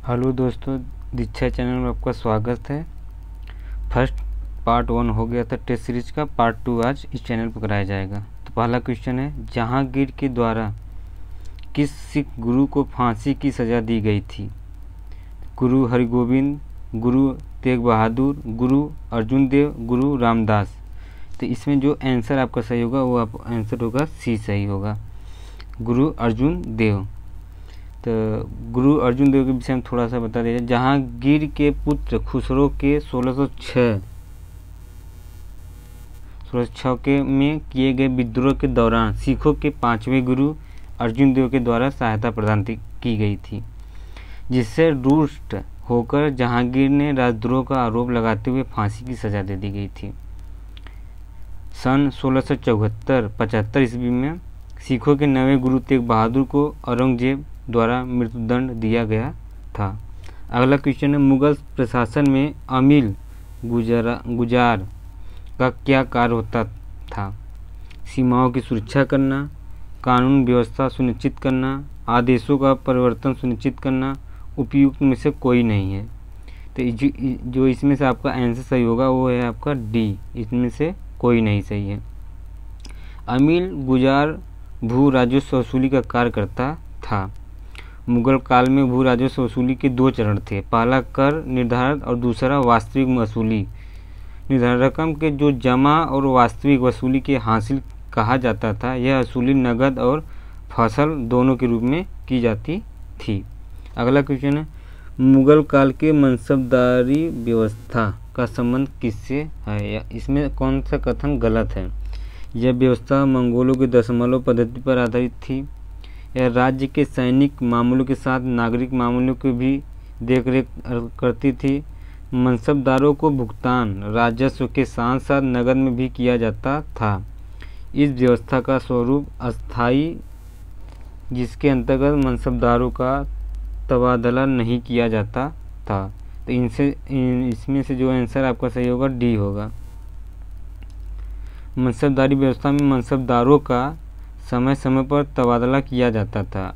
Hello दोस्तों, दीक्षा channel में आपका स्वागत है। फर्स्ट पार्ट 1 हो गया था टेस्ट सीरीज का। पार्ट 2 आज इस चैनल पर कराया जाएगा। तो पहला क्वेश्चन है, जहांगीर के द्वारा किस सिख गुरु को फांसी की सज़ा दी गई थी? गुरु हरगोविंद, गुरु तेग बहादुर, गुरु अर्जुन देव, गुरु रामदास। तो इसमें जो आंसर आपका सही होगा वो आप आंसर होगा सी सही होगा, गुरु अर्जुन देव। तो गुरु अर्जुन देव के विषय में थोड़ा सा बता दिया। जहांगीर के पुत्र खुसरो के 1606 के में किए गए विद्रोह के दौरान सिखों के 5वें गुरु अर्जुन देव के द्वारा सहायता प्रदान की गई थी, जिससे रुष्ट होकर जहांगीर ने राजद्रोह का आरोप लगाते हुए फांसी की सजा दे दी गई थी। सन 1674-75 ईस्वी में सिखों के नवे गुरु तेग बहादुर को औरंगजेब द्वारा मृत्युदंड दिया गया था। अगला क्वेश्चन है, मुगल प्रशासन में अमील गुजार का क्या कार्य होता था? सीमाओं की सुरक्षा करना, कानून व्यवस्था सुनिश्चित करना, आदेशों का परिवर्तन सुनिश्चित करना, उपयुक्त में से कोई नहीं है। तो जो इसमें से आपका आंसर सही होगा वो है आपका डी, इसमें से कोई नहीं सही है। अमील गुजार भू राजस्व वसूली का कार्य करता था। मुगल काल में भू राजस्व वसूली के 2 चरण थे, पहला कर निर्धारण और दूसरा वास्तविक वसूली। निर्धारण रकम के जो जमा और वास्तविक वसूली के हासिल कहा जाता था, यह वसूली नगद और फसल दोनों के रूप में की जाती थी। अगला क्वेश्चन है, मुगल काल के मनसबदारी व्यवस्था का संबंध किससे है? या इसमें कौन सा कथन गलत है? यह व्यवस्था मंगोलों की दशमलव पद्धति पर आधारित थी। यह राज्य के सैनिक मामलों के साथ नागरिक मामलों की भी देखरेख करती थी। मनसबदारों को भुगतान राजस्व के साथ साथ नकद में भी किया जाता था। इस व्यवस्था का स्वरूप अस्थायी, जिसके अंतर्गत मनसबदारों का तबादला नहीं किया जाता था। तो इसमें से जो आंसर आपका सही होगा डी होगा। मनसबदारी व्यवस्था में मनसबदारों का समय समय पर तबादला किया जाता था।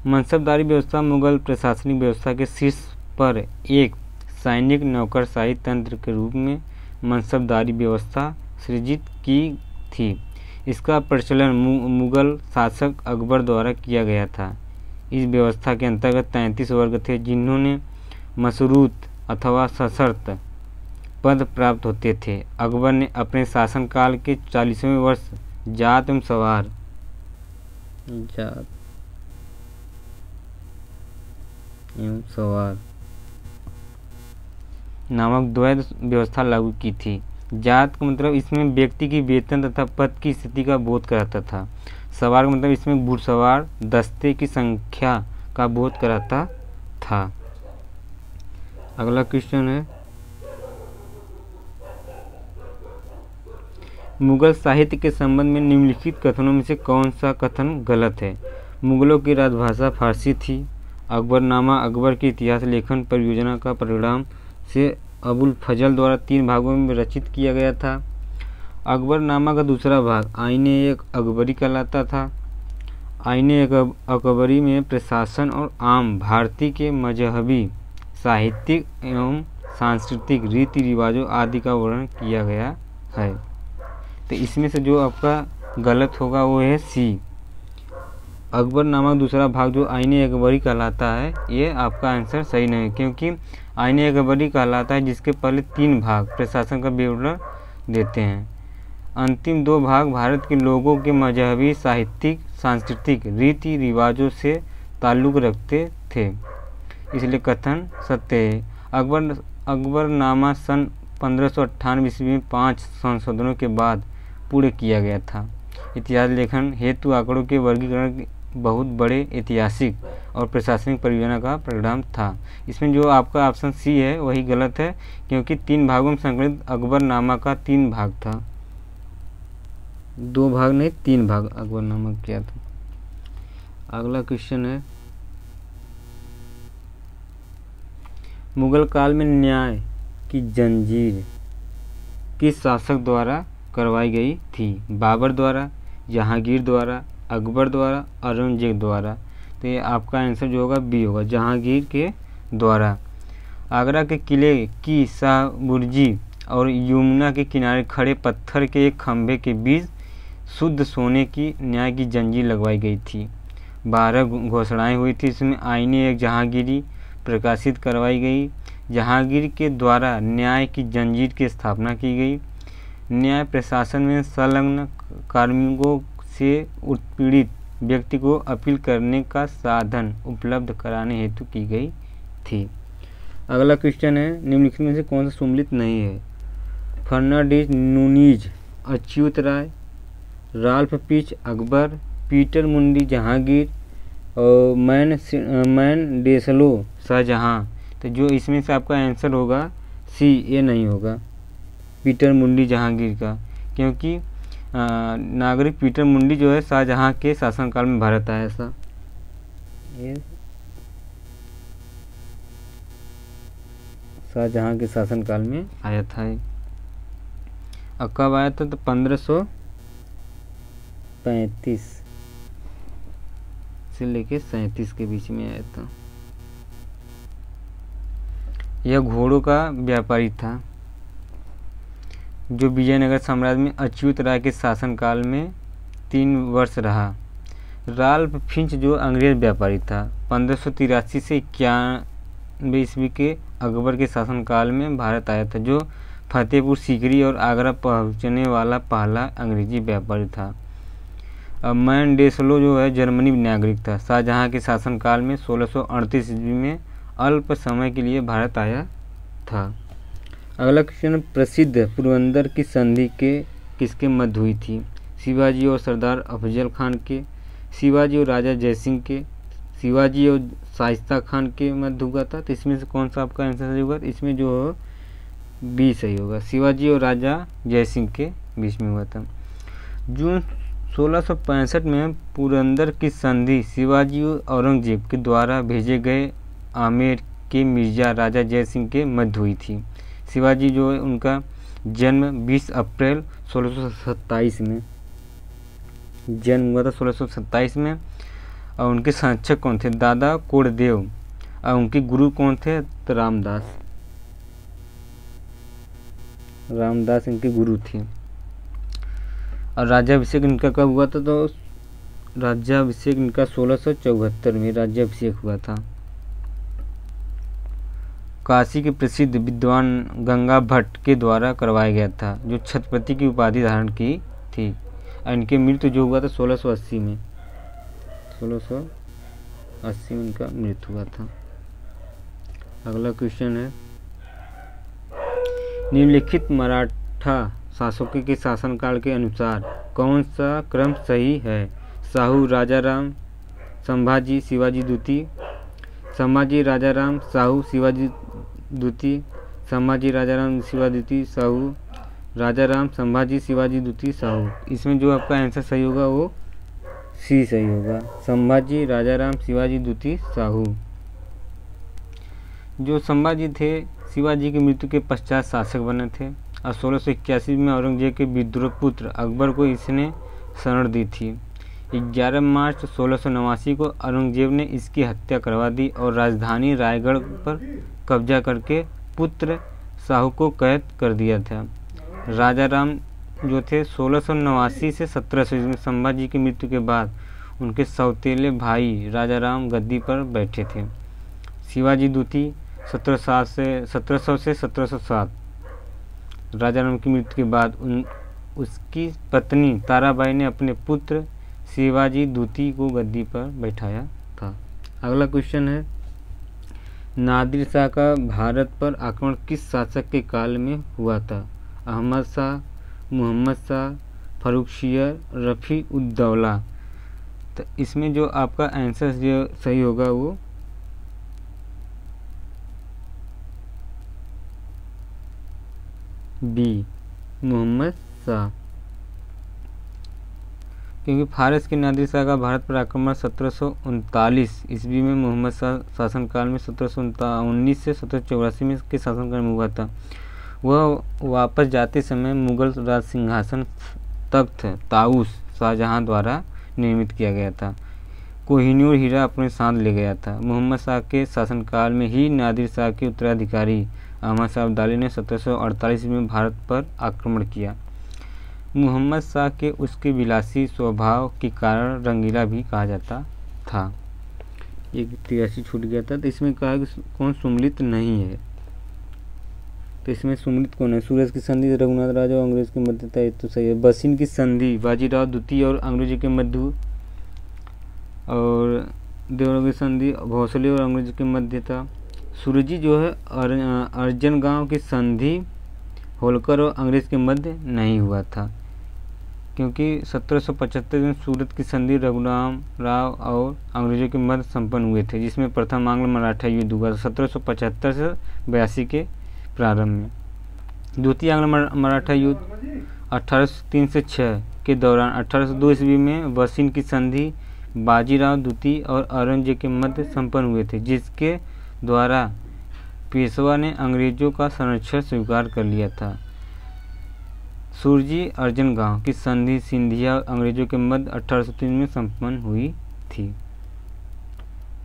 मनसबदारी व्यवस्था मुगल प्रशासनिक व्यवस्था के शीर्ष पर एक सैनिक नौकरशाही तंत्र के रूप में मनसबदारी व्यवस्था सृजित की थी। इसका प्रचलन मुगल शासक अकबर द्वारा किया गया था। इस व्यवस्था के अंतर्गत 33 वर्ग थे, जिन्होंने मशरूत अथवा सशर्त पद प्राप्त होते थे। अकबर ने अपने शासनकाल के 40वें वर्ष जात एवं सवार नामक द्वैध व्यवस्था लागू की थी। जात का मतलब इसमें व्यक्ति की वेतन तथा पद की स्थिति का बोध कराता था। सवार का मतलब इसमें घुड़सवार दस्ते की संख्या का बोध कराता था। अगला क्वेश्चन है, मुगल साहित्य के संबंध में निम्नलिखित कथनों में से कौन सा कथन गलत है? मुगलों की राजभाषा फारसी थी। अकबरनामा अकबर के इतिहास लेखन परियोजना का परिणाम से अबुल फजल द्वारा 3 भागों में रचित किया गया था। अकबरनामा का दूसरा भाग आईने अकबरी कहलाता था। आईने अकबरी में प्रशासन और आम भारतीय के मजहबी, साहित्यिक एवं सांस्कृतिक रीति रिवाजों आदि का वर्णन किया गया है। तो इसमें से जो आपका गलत होगा वो है सी, अकबरनामा दूसरा भाग जो आईने अकबरी कहलाता है, ये आपका आंसर सही नहीं है, क्योंकि आईने अकबरी कहलाता है जिसके पहले 3 भाग प्रशासन का विवरण देते हैं। अंतिम 2 भाग भारत के लोगों के मजहबी, साहित्यिक, सांस्कृतिक रीति रिवाजों से ताल्लुक़ रखते थे, इसलिए कथन सत्य है। अकबरनामा सन 1598 ईस्वी में 5 संशोधनों के बाद पूर्ण किया गया था। इतिहास लेखन हेतु आंकड़ों के वर्गीकरण बहुत बड़े ऐतिहासिक और प्रशासनिक परियोजना का परिणाम था। इसमें जो आपका ऑप्शन सी है वही गलत है, क्योंकि 3 भागों में संकलित अकबरनामा का 3 भाग था, 2 भाग नहीं 3 भाग अकबरनामा किया था। अगला क्वेश्चन है, मुगल काल में न्याय की जंजीर किस शासक द्वारा करवाई गई थी? बाबर द्वारा, जहांगीर द्वारा, अकबर द्वारा, औरंगजेब द्वारा। तो ये आपका आंसर जो होगा बी होगा, जहांगीर के द्वारा। आगरा के किले की शाह बुर्जी और यमुना के किनारे खड़े पत्थर के एक खंभे के बीच शुद्ध सोने की न्याय की जंजीर लगवाई गई थी। 12 घोषणाएं हुई थी। इसमें आईने एक जहांगीरी प्रकाशित करवाई गई। जहांगीर के द्वारा न्याय की जंजीर की स्थापना की गई। न्याय प्रशासन में संलग्न कार्मिकों से उत्पीड़ित व्यक्ति को अपील करने का साधन उपलब्ध कराने हेतु की गई थी। अगला क्वेश्चन है, निम्नलिखित में से कौन सा सम्मिलित नहीं है? फर्नांडिस नूनीज अच्युत राय, राल्फ पिच अकबर, पीटर मुंडी जहांगीर और मैन डेसलो शाहजहां। तो जो इसमें से आपका आंसर होगा सी, ये नहीं होगा पीटर मुंडी जहांगीर का, क्योंकि नागरिक पीटर मुंडी जो है शाहजहां के शासनकाल में भारत आया था। ये शाहजहां के शासनकाल में आया था। और कब आया था? तो 1535 से लेके 37 के बीच में आया था। यह घोड़ों का व्यापारी था जो विजयनगर साम्राज्य में अच्युत राय के शासनकाल में 3 वर्ष रहा। राल्फ फिंच जो अंग्रेज व्यापारी था, 1583 से 91 ईस्वी के अकबर के शासनकाल में भारत आया था, जो फतेहपुर सीकरी और आगरा पहुंचने वाला पहला अंग्रेजी व्यापारी था। अब मैन डेसलो जो है जर्मनी नागरिक था। शाहजहां के शासनकाल में 1638 ईस्वी में अल्प समय के लिए भारत आया था। अगला क्वेश्चन, प्रसिद्ध पुरंदर की संधि के किसके मध्य हुई थी? शिवाजी और सरदार अफजल खान के, शिवाजी और राजा जयसिंह के, शिवाजी और शाइस्ता खान के मध्य हुआ था। तो इसमें से कौन सा आपका आंसर सही होगा? इसमें जो बी सही होगा, शिवाजी और राजा जयसिंह के बीच में हुआ था। जून 1665 में पुरंदर की संधि शिवाजी और औरंगजेब के द्वारा भेजे गए आमेर के मिर्जा राजा जयसिंह के मध्य हुई थी। शिवाजी जो है उनका जन्म 20 अप्रैल 1627 में जन्म हुआ था, 1627 में। और उनके संरक्षक कौन थे? दादा कोडदेव। और उनके गुरु कौन थे? तो रामदास इनके गुरु थे। और राज्याभिषेक इनका कब हुआ था? तो राज्याभिषेक इनका 1674 में राज्याभिषेक हुआ था। काशी के प्रसिद्ध विद्वान गंगा भट्ट के द्वारा करवाया गया था, जो छत्रपति की उपाधि धारण की थी। और इनकी मृत्यु जो हुआ था 1680 में, 1680 में इनका मृत्यु हुआ था। अगला क्वेश्चन है, निम्नलिखित मराठा शासकों के शासनकाल के अनुसार कौन सा क्रम सही है? शाहू राजाराम, संभाजी शिवाजी द्वितीय, संभाजी राजाराम शाहू शिवाजी द्वितीय, संभाजी राजाराम शिवाजी द्वितीय शाहू, राजाराम संभाजी शिवाजी द्वितीय शाहू। इसमें जो आपका आंसर सही होगा वो सी सही होगा, संभाजी राजाराम शिवाजी द्वितीय शाहू। जो संभाजी थे शिवाजी की मृत्यु के पश्चात शासक बने थे। और 1681 में औरंगजेब के विद्रोह पुत्र अकबर को इसने शरण दी थी। 11 मार्च 1689 को औरंगजेब ने इसकी हत्या करवा दी और राजधानी रायगढ़ पर कब्जा करके पुत्र शाहू को कैद कर दिया था। राजाराम जो थे 1689 से 1700 में संभाजी की मृत्यु के बाद उनके सौतेले भाई राजाराम गद्दी पर बैठे थे। शिवाजी द्वितीय 1700 से 1707। राजाराम की मृत्यु के बाद उसकी पत्नी ताराबाई ने अपने पुत्र शिवाजी द्वितीय को गद्दी पर बैठाया था। अगला क्वेश्चन है, नादिर शाह का भारत पर आक्रमण किस शासक के काल में हुआ था? अहमद शाह, मोहम्मद शाह, फर्रुखसियर, रफ़ी उद दौला। तो इसमें जो आपका आंसर जो सही होगा वो बी, मोहम्मद शाह, क्योंकि फारस के नादिर शाह का भारत पर आक्रमण 1739 ईस्वी में मोहम्मद शाह शासनकाल में 1719 से 1784 में के शासनकाल में हुआ था। वह वापस जाते समय मुगल राज सिंहासन तख्त ताऊस शाहजहां द्वारा निर्मित किया गया था। कोहिनूर हीरा अपने साथ ले गया था। मोहम्मद शाह के शासनकाल में ही नादिर शाह के उत्तराधिकारी अहमद शाह अब्दाली ने 1748 में भारत पर आक्रमण किया। मोहम्मद शाह के उसके विलासी स्वभाव के कारण रंगीला भी कहा जाता था। एक 83 छूट गया था, तो इसमें कहा कि कौन सम्मिलित नहीं है, तो इसमें सम्मिलित कौन है? सूरज की संधि रघुनाथ राजा और अंग्रेज के मध्य था, ये तो सही है। बसिन की संधि बाजीराव द्वितीय और अंग्रेजों के मध्य, और देवराव की संधि भोसले और अंग्रेजों के मध्य था। सूरजी जो है अर्जन गांव की संधि होलकर और अंग्रेज के मध्य नहीं हुआ था, क्योंकि 1775 में सूरत की संधि रघुराम राव और अंग्रेजों के मध्य संपन्न हुए थे, जिसमें प्रथम आंग्ल मराठा युद्ध हुआ 1775 से 82 के प्रारंभ में। द्वितीय आंग्ल मराठा युद्ध 1803 से 6 के दौरान 1802 ईस्वी में बसिन की संधि बाजीराव द्वितीय और औरंगजेब के मध्य संपन्न हुए थे, जिसके द्वारा पेशवा ने अंग्रेजों का संरक्षण स्वीकार कर लिया था। सूरजी अर्जन गांव की संधि सिंधिया और अंग्रेजों के मध्य 1803 में संपन्न हुई थी।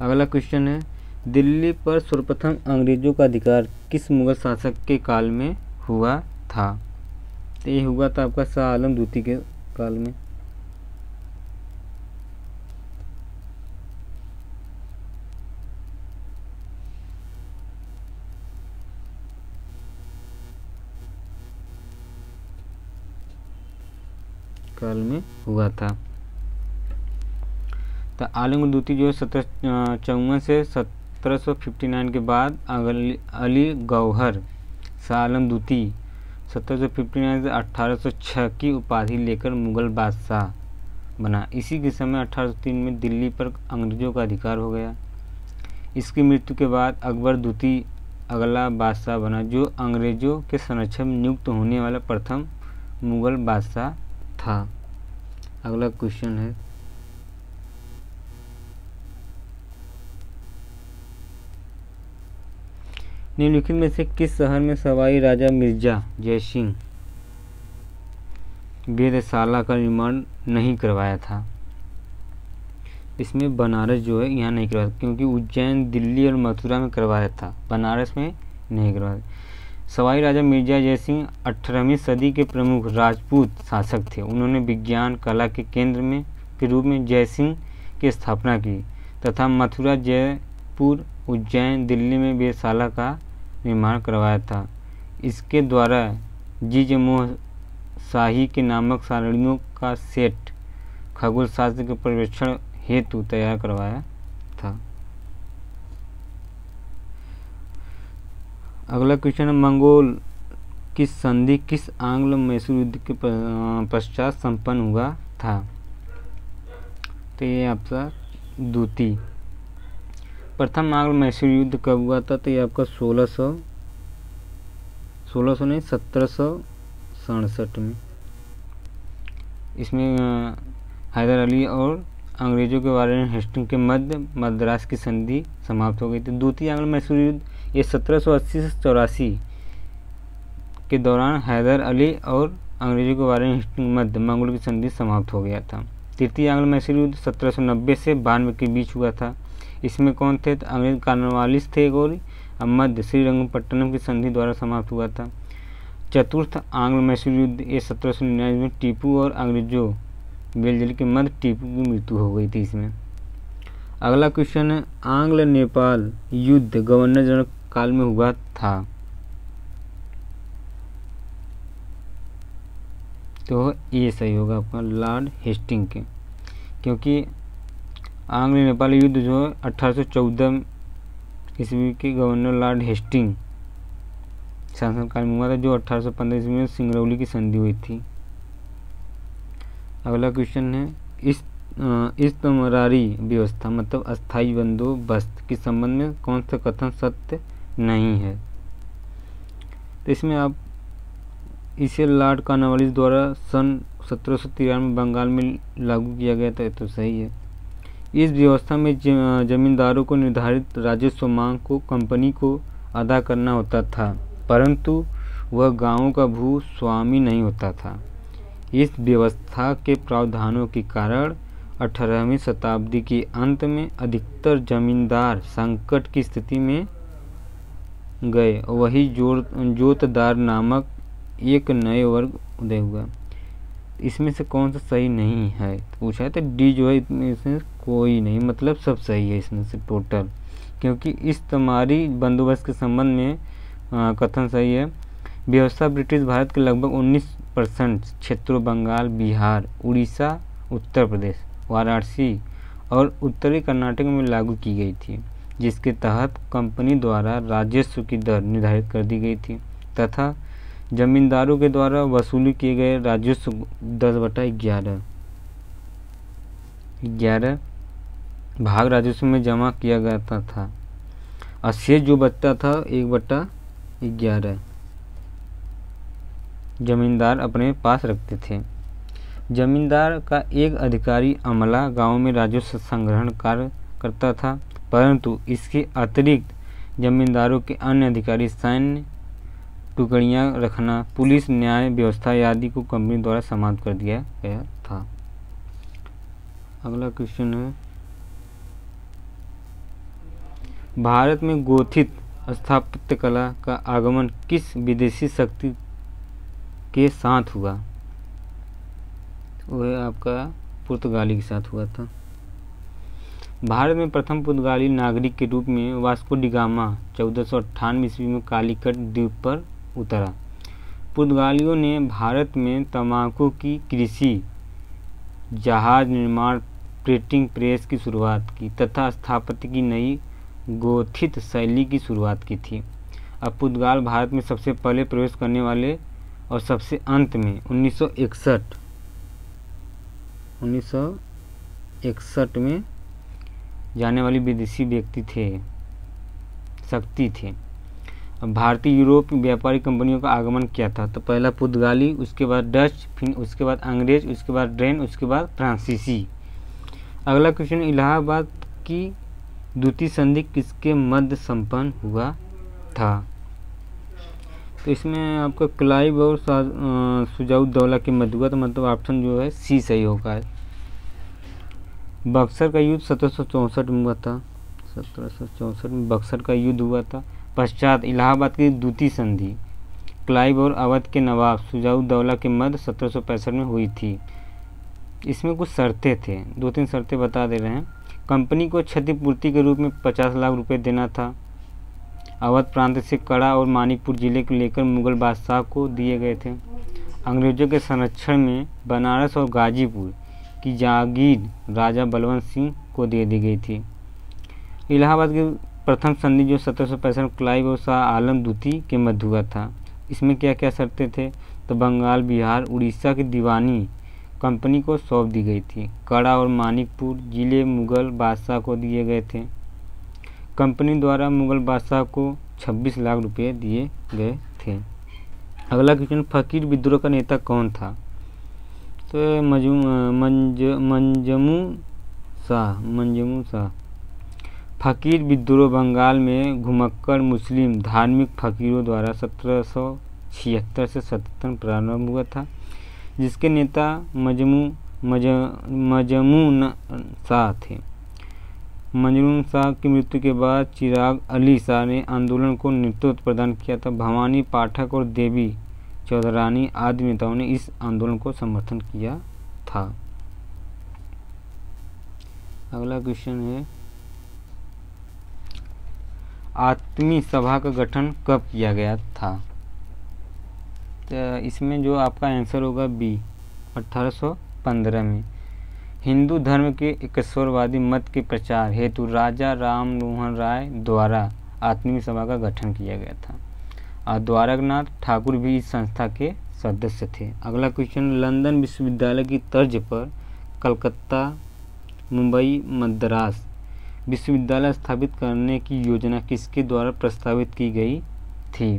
अगला क्वेश्चन है, दिल्ली पर सर्वप्रथम अंग्रेजों का अधिकार किस मुगल शासक के काल में हुआ था? तो ये हुआ था आपका शाह आलम द्वितीय के काल में। हुआ था। तो आलम द्वितीय जो है 1754 से 1759 के बाद अली गौहर शाह आलम द्वितीय 1759 से 1806 की उपाधि लेकर मुगल बादशाह बना। इसी के समय 1803 में दिल्ली पर अंग्रेजों का अधिकार हो गया। इसकी मृत्यु के बाद अकबर द्वितीय अगला बादशाह बना, जो अंग्रेजों के संरक्षण में नियुक्त होने वाला प्रथम मुगल बादशाह था। अगला क्वेश्चन है, निम्नलिखित में से किस शहर में सवाई राजा मिर्जा जयसिंह वेधशाला का निर्माण नहीं करवाया था? इसमें बनारस जो है यहाँ नहीं करवाया, क्योंकि उज्जैन, दिल्ली और मथुरा में करवाया था, बनारस में नहीं करवाया। सवाई राजा मिर्जा जयसिंह 18वीं सदी के प्रमुख राजपूत शासक थे। उन्होंने विज्ञान कला के केंद्र में के रूप में जयसिंह की स्थापना की तथा मथुरा, जयपुर, उज्जैन, दिल्ली में वेधशाला का निर्माण करवाया था। इसके द्वारा जीजमोह शाही के नामक सारणियों का सेट खगोल शास्त्र के पर्यवेक्षण हेतु तैयार करवाया था। अगला क्वेश्चन है, मंगोल की संधि किस आंग्ल मैसूर युद्ध के पश्चात संपन्न हुआ था? तो ये आपका द्वितीय। प्रथम आंग्ल मैसूर युद्ध कब हुआ था? तो ये आपका 1600 नहीं 1767 में। इसमें हैदर अली और अंग्रेजों के बारे में हेस्टिंग के मध्य मद्रास की संधि समाप्त हो गई थी। द्वितीय आंग्ल मैसूर युद्ध ये 1780 से 84 के दौरान हैदर अली और अंग्रेजों के बारे में हेस्टिंग मध्य मंगोल की संधि समाप्त हो गया था। तृतीय आंग्ल मैसूर युद्ध 1790 से 92 के बीच हुआ था। इसमें कौन थे? तो अंग्रेज कॉर्नवालिस थे और मध्य श्रीरंगपट्टनम की संधि द्वारा समाप्त हुआ था। चतुर्थ आंग्ल मैसूर युद्ध ये 1799 में टीपू और अंग्रेजों बेलजली के मध्य टीपू की मृत्यु हो गई थी इसमें। अगला क्वेश्चन है, आंग्ल नेपाल युद्ध गवर्नर जनरल काल में हुआ था? तो ये सही होगा आपका लॉर्ड हेस्टिंग के, क्योंकि आंग्ल नेपाल युद्ध जो है 1814 ईस्वी के गवर्नर लॉर्ड हेस्टिंग शासनकाल में हुआ था, जो 1815 ईस्वी में सिंगरौली की संधि हुई थी। अगला क्वेश्चन है, इस्तमरारी व्यवस्था मतलब अस्थायी बंदोबस्त के संबंध में कौन सा कथन सत्य नहीं है? तो इसमें आप इसे लॉर्ड कॉर्नवालिस द्वारा सन 1793 में बंगाल में लागू किया गया था, तो सही है। इस व्यवस्था में जमींदारों को निर्धारित राजस्व मांग को कंपनी को अदा करना होता था, परंतु वह गांवों का भू स्वामी नहीं होता था। इस व्यवस्था के प्रावधानों के कारण 18वीं शताब्दी के अंत में अधिकतर जमींदार संकट की स्थिति में गए। वही जोतदार नामक एक नए वर्ग उदय हुआ। इसमें से कौन सा सही नहीं है पूछा है, तो डी जो है इसमें कोई नहीं, मतलब सब सही है इसमें से टोटल, क्योंकि इस्तेमारी बंदोबस्त के संबंध में कथन सही है। व्यवस्था ब्रिटिश भारत के लगभग 19% क्षेत्रों बंगाल, बिहार, उड़ीसा, उत्तर प्रदेश, वाराणसी और उत्तरी कर्नाटक में लागू की गई थी, जिसके तहत कंपनी द्वारा राजस्व की दर निर्धारित कर दी गई थी तथा जमींदारों के द्वारा वसूली किए गए राजस्व 10/11 भाग राजस्व में जमा किया जाता था और शेष जो बचता था 1/11 जमींदार अपने पास रखते थे। जमींदार का एक अधिकारी अमला गांव में राजस्व संग्रहण कार्य करता था, परंतु इसके अतिरिक्त जमींदारों के अन्य अधिकारी सैन्य टुकड़ियां रखना, पुलिस, न्याय व्यवस्था आदि को कंपनी द्वारा समाप्त कर दिया गया था। अगला क्वेश्चन है, भारत में गोथित स्थापत्य कला का आगमन किस विदेशी शक्ति के साथ हुआ? वह आपका पुर्तगाली के साथ हुआ था। भारत में प्रथम पुर्तगाली नागरिक के रूप में वास्को डी गामा 1498 ईस्वी में कालीकट द्वीप पर उतरा। पुर्तगालियों ने भारत में तंबाकू की कृषि, जहाज निर्माण, प्रिंटिंग प्रेस की शुरुआत की तथा स्थापत्य की नई गोथित शैली की शुरुआत की थी। अब पुर्तगाल भारत में सबसे पहले प्रवेश करने वाले और सबसे अंत में 1961 में जाने वाली विदेशी शक्ति थे। भारतीय यूरोप व्यापारी कंपनियों का आगमन किया था, तो पहला पुर्तगाली, उसके बाद डच, फिर उसके बाद अंग्रेज, उसके बाद डेन, उसके बाद फ्रांसीसी। अगला क्वेश्चन, इलाहाबाद की द्वितीय संधि किसके मध्य संपन्न हुआ था? तो इसमें आपका क्लाइव और शुजाउद्दौला के मध्य हुआ, तो मतलब ऑप्शन जो है सी सही होगा। बक्सर का युद्ध 1764 में हुआ था। 1764 में बक्सर का युद्ध हुआ था। पश्चात इलाहाबाद की द्वितीय संधि क्लाइव और अवध के नवाब शुजाउद्दौला के मध्य 1765 में हुई थी। इसमें कुछ शर्तें थे, 2-3 शर्तें बता दे रहे हैं। कंपनी को क्षतिपूर्ति के रूप में 50 लाख रुपए देना था। अवध प्रांत से कड़ा और मानिकपुर जिले को लेकर मुगल बादशाह को दिए गए थे। अंग्रेजों के संरक्षण में बनारस और गाजीपुर की जागीर राजा बलवंत सिंह को दे दी गई थी। इलाहाबाद की प्रथम संधि जो 1765 क्लाइव और शाह आलम द्वितीय के मध्य हुआ था, इसमें क्या क्या शर्तें थे? तो बंगाल, बिहार, उड़ीसा की दीवानी कंपनी को सौंप दी गई थी। कड़ा और मानिकपुर जिले मुगल बादशाह को दिए गए थे। कंपनी द्वारा मुगल बादशाह को 26 लाख रुपए दिए गए थे। अगला क्वेश्चन, फकीर विद्रोह का नेता कौन था? तो मंजमू शाह। फकीर विद्रोह बंगाल में घुमक्कड़ मुस्लिम धार्मिक फकीरों द्वारा 1776 से 77 प्रारंभ हुआ था, जिसके नेता मजमून शाह थे। मजमून शाह की मृत्यु के बाद चिराग अली शाह ने आंदोलन को नेतृत्व प्रदान किया था। भवानी पाठक और देवी चौधरानी आदि नेताओं ने इस आंदोलन को समर्थन किया था। अगला क्वेश्चन है, आत्मी सभा का गठन कब किया गया था? तो इसमें जो आपका आंसर होगा बी, 1815 में। हिंदू धर्म के एकेश्वरवादी मत के प्रचार हेतु राजा राम मोहन राय द्वारा आत्मी सभा का गठन किया गया था और द्वारकनाथ ठाकुर भी इस संस्था के सदस्य थे। अगला क्वेश्चन, लंदन विश्वविद्यालय की तर्ज पर कलकत्ता, मुंबई, मद्रास विश्वविद्यालय स्थापित करने की योजना किसके द्वारा प्रस्तावित की गई थी?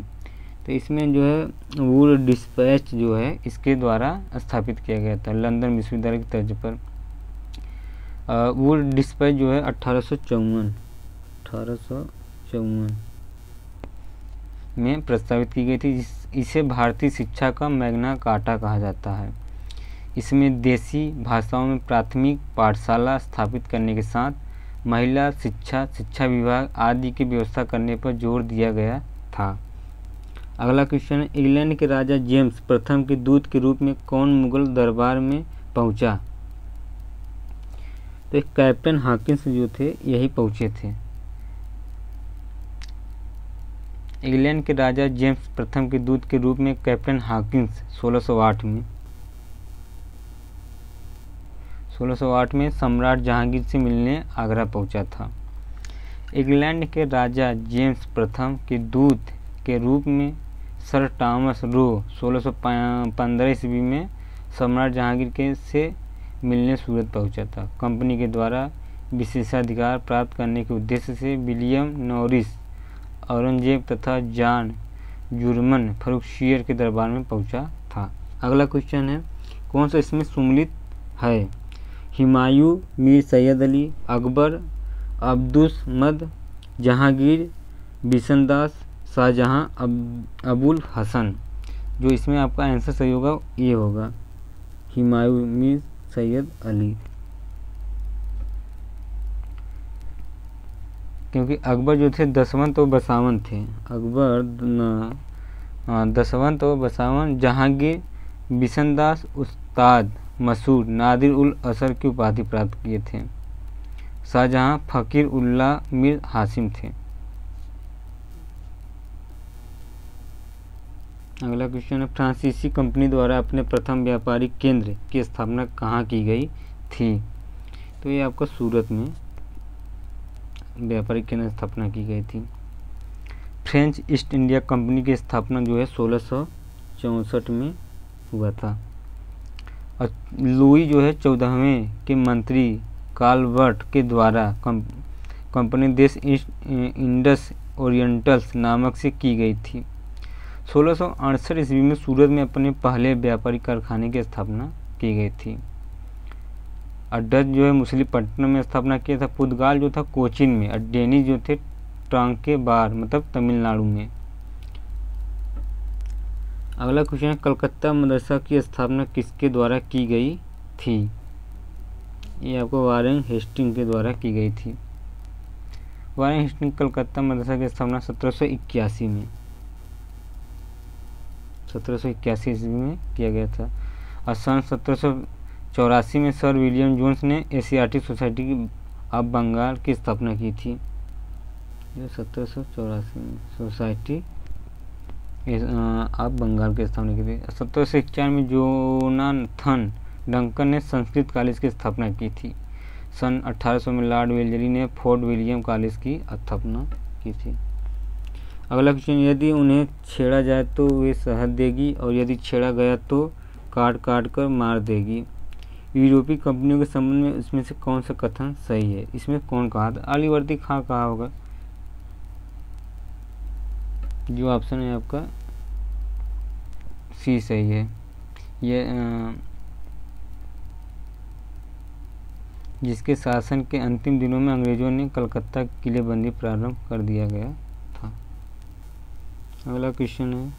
तो इसमें जो है वुड डिस्पैच जो है इसके द्वारा स्थापित किया गया था लंदन विश्वविद्यालय की तर्ज पर। वुड डिस्पैच जो है 1854 में प्रस्तावित की गई थी। इसे भारतीय शिक्षा का मैग्ना कार्टा कहा जाता है। इसमें देसी भाषाओं में प्राथमिक पाठशाला स्थापित करने के साथ महिला शिक्षा, शिक्षा विभाग आदि की व्यवस्था करने पर जोर दिया गया था। अगला क्वेश्चन है, इंग्लैंड के राजा जेम्स प्रथम के दूत के रूप में कौन मुगल दरबार में पहुंचा? तो एक कैप्टन हॉकिंस जो थे यही पहुंचे थे। इंग्लैंड के राजा जेम्स प्रथम के दूत के रूप में कैप्टन हॉकिंस 1608 में सम्राट जहांगीर से मिलने आगरा पहुंचा था। इंग्लैंड के राजा जेम्स प्रथम के दूत के रूप में सर टॉमस रो 1615 ईस्वी में सम्राट जहांगीर के से मिलने सूरत पहुंचा था। कंपनी के द्वारा विशेषाधिकार प्राप्त करने के उद्देश्य से विलियम नॉरिस औरंगजेब तथा जॉन जुर्मन फरुखसियर के दरबार में पहुंचा था। अगला क्वेश्चन है, कौन सा इसमें सम्मिलित है? हुमायूं, मीर सैयद अली, अकबर, अब्दुसमद, जहांगीर, बिशनदास, शाहजहां, अबुल हसन। जो इसमें आपका आंसर सही होगा ये होगा हुमायूं, मीर सैयद अली, क्योंकि अकबर जो थे दसवंत और बसावन थे। अकबर दसवंत और बसावन, जहांगीर बिशनदास, उस्ताद मसूद, नादिर उल असर की उपाधि प्राप्त किए थे। शाहजहां फकीर उल्लाह मीर हासिम थे। अगला क्वेश्चन है, फ्रांसीसी कंपनी द्वारा अपने प्रथम व्यापारिक केंद्र की स्थापना कहाँ की गई थी? तो ये आपका सूरत में व्यापारिक केंद्र स्थापना की गई थी। फ्रेंच ईस्ट इंडिया कंपनी की स्थापना जो है 1664 में हुआ था। और लुई जो है 14वें के मंत्री कालवर्ट के द्वारा कंपनी देश इंडस ओरिएंटल्स नामक से की गई थी। 1668 ईस्वी में सूरत में अपने पहले व्यापारिक कारखाने की स्थापना की गई थी। और डच जो है मछलीपट्टनम में स्थापना किया था। पुर्तगाल जो था कोचीन में, और डेनिश जो थे टांकेबार मतलब तमिलनाडु में। अगला क्वेश्चन है, कलकत्ता मदरसा की स्थापना किसके द्वारा की गई थी? ये आपको वारेन हेस्टिंग के द्वारा की गई थी। वारेन हेस्टिंग कलकत्ता मदरसा की स्थापना 1781 में 1781 ईस्वी में किया गया था। और सन 1784 में सर विलियम जोन्स ने एशियाटिक सोसाइटी ऑफ बंगाल की स्थापना की थी। 1784 में सोसाइटी ऑफ बंगाल की स्थापना की थी। 1791 में जोनाथन डंकन ने संस्कृत कॉलेज की स्थापना की थी। सन 1800 में लॉर्ड वेल्लेरी ने फोर्ट विलियम कॉलेज की स्थापना की थी। अगला क्वेश्चन, यदि उन्हें छेड़ा जाए तो वे शहद देगी, और यदि छेड़ा गया तो काट काट कर मार देगी। यूरोपीय कंपनियों के संबंध में इसमें से कौन सा कथन सही है? इसमें कौन कहा था? अलीवर्दी खां कहा होगा। जो ऑप्शन है आपका सी सही है। ये जिसके शासन के अंतिम दिनों में अंग्रेजों ने कलकत्ता की किलेबंदी प्रारंभ कर दिया गया था। अगला क्वेश्चन है,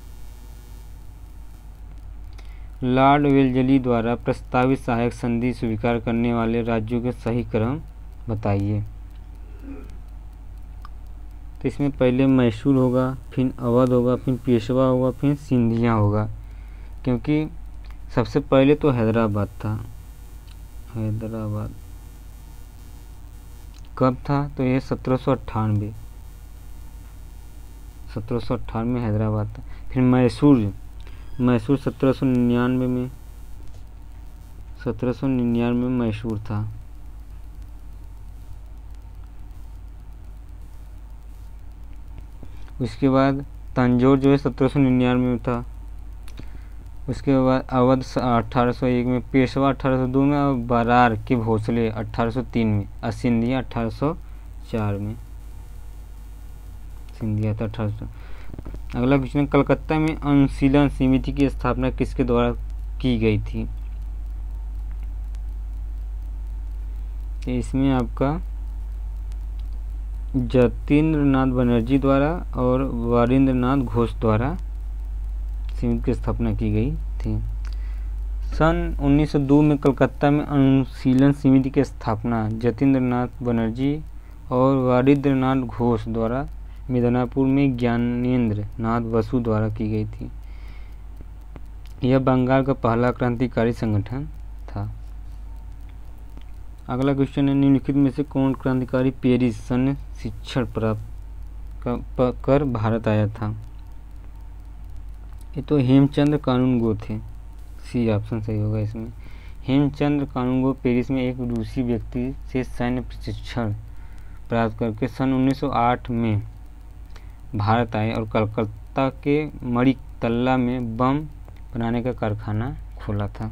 लॉर्ड वेल्लेरी द्वारा प्रस्तावित सहायक संधि स्वीकार करने वाले राज्यों के सही क्रम बताइए। तो इसमें पहले मैसूर होगा, फिर अवध होगा, फिर पेशवा होगा, फिर सिंधिया होगा, क्योंकि सबसे पहले तो हैदराबाद था। हैदराबाद कब था? तो ये 1798 में हैदराबाद था। फिर मैसूर 1799 में 1799 में मैसूर था। उसके बाद तंजौर जो है 1799 में था। उसके बाद अवध 1801 में, पेशवा 1802 में, और बरार के भोसले 1803 में, और सिंधिया 1804 में। सिंधिया था 1800। अगला क्वेश्चन, कलकत्ता में अनुशीलन समिति की स्थापना किसके द्वारा की गई थी? तो इसमें आपका जतीन्द्रनाथ बनर्जी द्वारा और वारिंद्रनाथ घोष द्वारा समिति की स्थापना की गई थी। सन 1902 में कलकत्ता में अनुशीलन समिति की स्थापना जतीन्द्र नाथ बनर्जी और वारिंद्रनाथ घोष द्वारा मिदनापुर में ज्ञानेंद्र नाथ बसु द्वारा की गई थी। यह बंगाल का पहला क्रांतिकारी संगठन था। अगला क्वेश्चन है, निम्नलिखित में से कौन क्रांतिकारी पेरिस सैन्य शिक्षण प्राप्त कर भारत आया था? ये तो हेमचंद्र कानूनगो थे। सी ऑप्शन सही होगा इसमें। हेमचंद्र कानूनगो पेरिस में एक रूसी व्यक्ति से सैन्य प्रशिक्षण प्राप्त करके सन 1908 में भारत आए और कलकत्ता के मणितल्ला में बम बनाने का कारखाना खोला था।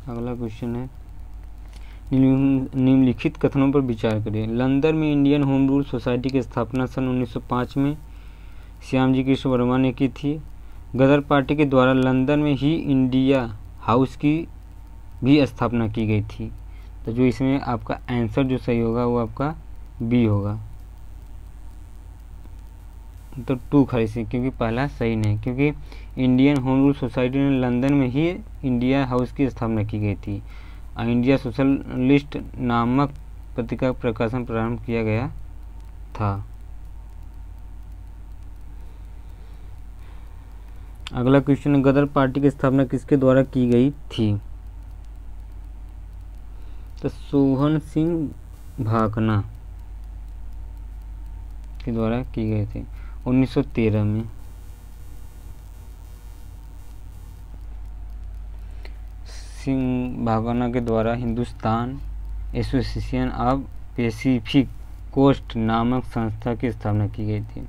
अगला क्वेश्चन है, निम्नलिखित कथनों पर विचार करिए। लंदन में इंडियन होम रूल सोसाइटी की स्थापना सन 1905 में श्यामजी कृष्ण वर्मा ने की थी। गदर पार्टी के द्वारा लंदन में ही इंडिया हाउस की भी स्थापना की गई थी। तो जो इसमें आपका आंसर जो सही होगा वो आपका बी होगा, तो 2 खाली से, क्योंकि पहला सही नहीं, क्योंकि इंडियन होम रूल सोसाइटी ने लंदन में ही इंडिया हाउस की स्थापना की गई थी और इंडिया सोशलिस्ट नामक पत्रिका प्रकाशन प्रारंभ किया गया था। अगला क्वेश्चन, गदर पार्टी की स्थापना किसके द्वारा की गई थी? तो सोहन सिंह भाकना के द्वारा की गई थी 1913 में। सिंह भाकना के द्वारा Hindustan association of Pacific coast नामक संस्था की स्थापना की गई थी,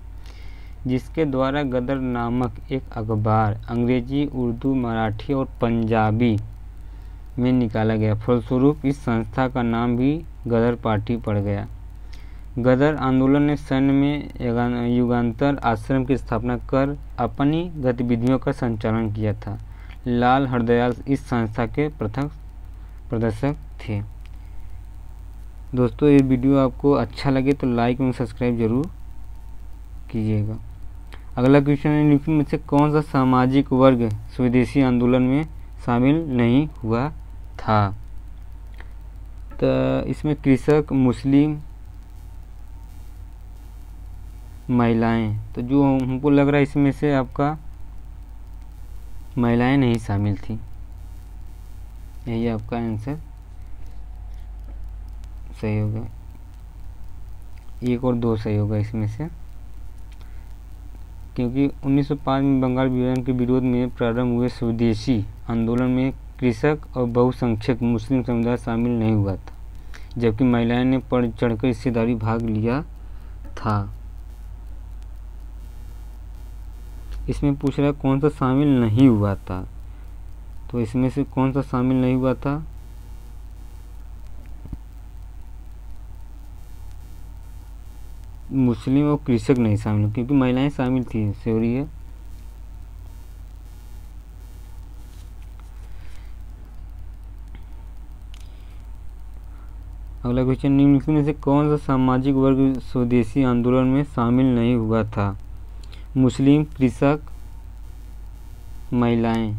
जिसके द्वारा गदर नामक एक अखबार अंग्रेजी, उर्दू, मराठी और पंजाबी में निकाला गया। फलस्वरूप इस संस्था का नाम भी गदर पार्टी पड़ गया। गदर आंदोलन ने सैन्य में युगांतर आश्रम की स्थापना कर अपनी गतिविधियों का संचालन किया था। लाल हरदयाल इस संस्था के प्रथम प्रदर्शक थे। दोस्तों, ये वीडियो आपको अच्छा लगे तो लाइक एवं सब्सक्राइब जरूर कीजिएगा। अगला क्वेश्चन है, निम्नलिखित में से कौन सा सामाजिक वर्ग स्वदेशी आंदोलन में शामिल नहीं हुआ था? तो इसमें कृषक, मुस्लिम, महिलाएं। तो जो हमको लग रहा है इसमें से आपका महिलाएं नहीं शामिल थी, यही आपका आंसर सही होगा। 1 और 2 सही होगा इसमें से, क्योंकि 1905 में बंगाल विभाजन के विरोध में प्रारंभ हुए स्वदेशी आंदोलन में कृषक और बहुसंख्यक मुस्लिम समुदाय शामिल नहीं हुआ था, जबकि महिलाएं ने बढ़ चढ़कर हिस्सेदारी भाग लिया था। इसमें पूछ रहा है कौन सा शामिल नहीं हुआ था, तो इसमें से कौन सा शामिल नहीं हुआ था? मुस्लिम और कृषक नहीं शामिल, क्योंकि महिलाएं शामिल थी। सॉरी है। अगला क्वेश्चन, निम्नलिखित में से कौन सा सामाजिक वर्ग स्वदेशी आंदोलन में शामिल नहीं हुआ था? मुस्लिम, कृषक, महिलाएं।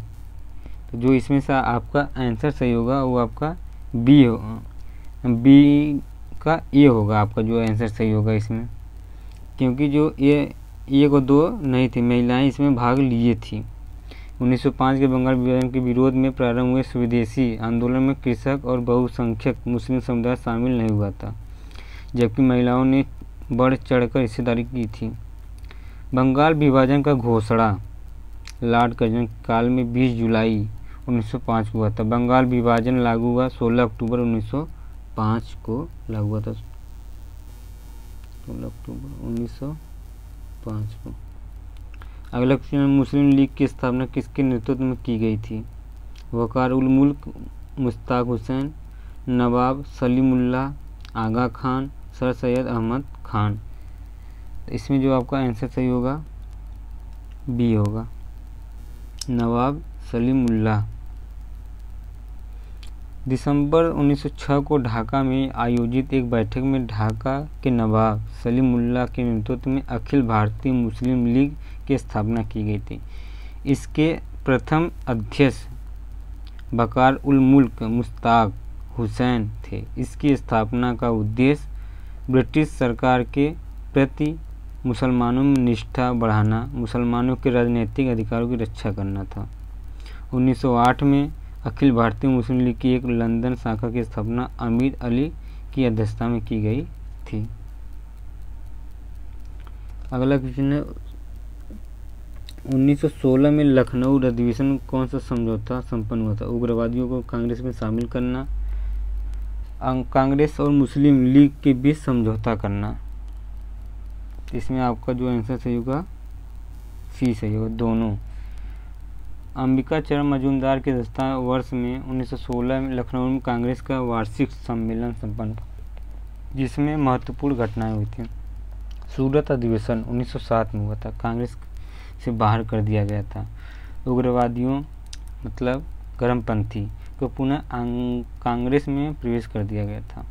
तो जो इसमें से आपका आंसर सही होगा वो आपका बी का ए होगा, आपका जो आंसर सही होगा इसमें, क्योंकि जो ये 1 और 2 नहीं थी, महिलाएं इसमें भाग लिए थी। 1905 के बंगाल विभाजन के विरोध में प्रारंभ हुए स्वदेशी आंदोलन में कृषक और बहुसंख्यक मुस्लिम समुदाय शामिल नहीं हुआ था, जबकि महिलाओं ने बढ़ चढ़कर हिस्सेदारी की थी। बंगाल विभाजन का घोषणा लॉर्ड कर्जन काल में 20 जुलाई 1905 को हुआ था। बंगाल विभाजन लागू हुआ 16 अक्टूबर 1905 को लागू हुआ था, 16 अक्टूबर 1905 को। अगला क्वेश्चन, मुस्लिम लीग की स्थापना किसके नेतृत्व में की गई थी? वकार उल मुल्क मुश्ताक हुसैन, नवाब सलीमुल्लाह, आगा खान, सर सैयद अहमद खान। इसमें जो आपका आंसर सही होगा बी होगा, नवाब सलीमुल्लाह। दिसंबर 1906 को ढाका में आयोजित एक बैठक में ढाका के नवाब सलीमुल्लाह के नेतृत्व में अखिल भारतीय मुस्लिम लीग की स्थापना की गई थी। इसके प्रथम अध्यक्ष बकार उल मुल्क मुश्ताक हुसैन थे। इसकी स्थापना का उद्देश्य ब्रिटिश सरकार के प्रति मुसलमानों में निष्ठा बढ़ाना, मुसलमानों के राजनीतिक अधिकारों की रक्षा करना था। 1908 में अखिल भारतीय मुस्लिम लीग की एक लंदन शाखा की स्थापना अमीर अली की अध्यक्षता में की गई थी। अगला क्वेश्चन है 1916 में लखनऊ अधिवेशन में कौन सा समझौता संपन्न हुआ था? उग्रवादियों को कांग्रेस में शामिल करना, कांग्रेस और मुस्लिम लीग के बीच समझौता करना। इसमें आपका जो आंसर सही होगा सी सही होगा, दोनों। अंबिका चरण मजूमदार के अध्यक्षता वर्ष में 1916 में लखनऊ में कांग्रेस का वार्षिक सम्मेलन संपन्न, जिसमें महत्वपूर्ण घटनाएं हुई थी। सूरत अधिवेशन 1907 में हुआ था, कांग्रेस से बाहर कर दिया गया था। उग्रवादियों मतलब गर्मपंथी को पुनः कांग्रेस में प्रवेश कर दिया गया था।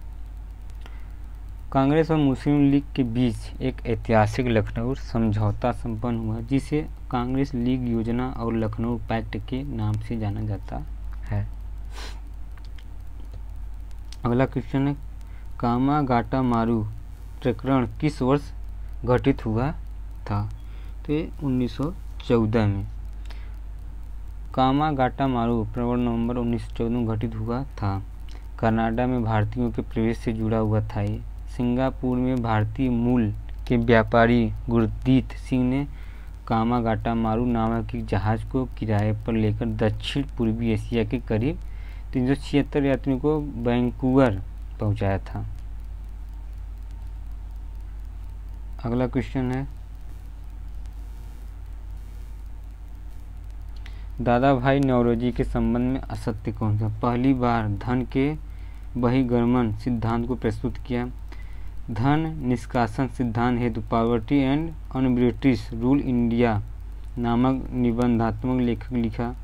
कांग्रेस और मुस्लिम लीग के बीच एक ऐतिहासिक लखनऊ समझौता संपन्न हुआ, जिसे कांग्रेस लीग योजना और लखनऊ पैक्ट के नाम से जाना जाता है। अगला क्वेश्चन है कामागाटा मारू प्रकरण किस वर्ष घटित हुआ था? तो 1914 में। कामागाटा मारू प्रकरण नवंबर 1914 में घटित हुआ था। कनाडा में भारतीयों के प्रवेश से जुड़ा हुआ था। ये सिंगापुर में भारतीय मूल के व्यापारी गुरदीत सिंह ने कामागाटा मारू नामक एक जहाज को किराए पर लेकर दक्षिण पूर्वी एशिया के करीब 376 यात्रियों को वैंकूवर पहुंचाया था। अगला क्वेश्चन है दादा भाई नौरोजी के संबंध में असत्य कौन सा? पहली बार धन के बहिर्गमन सिद्धांत को प्रस्तुत किया। धन निष्कासन सिद्धांत हेतु poverty and un British rule India नामक निबंधात्मक लेखक लिखा।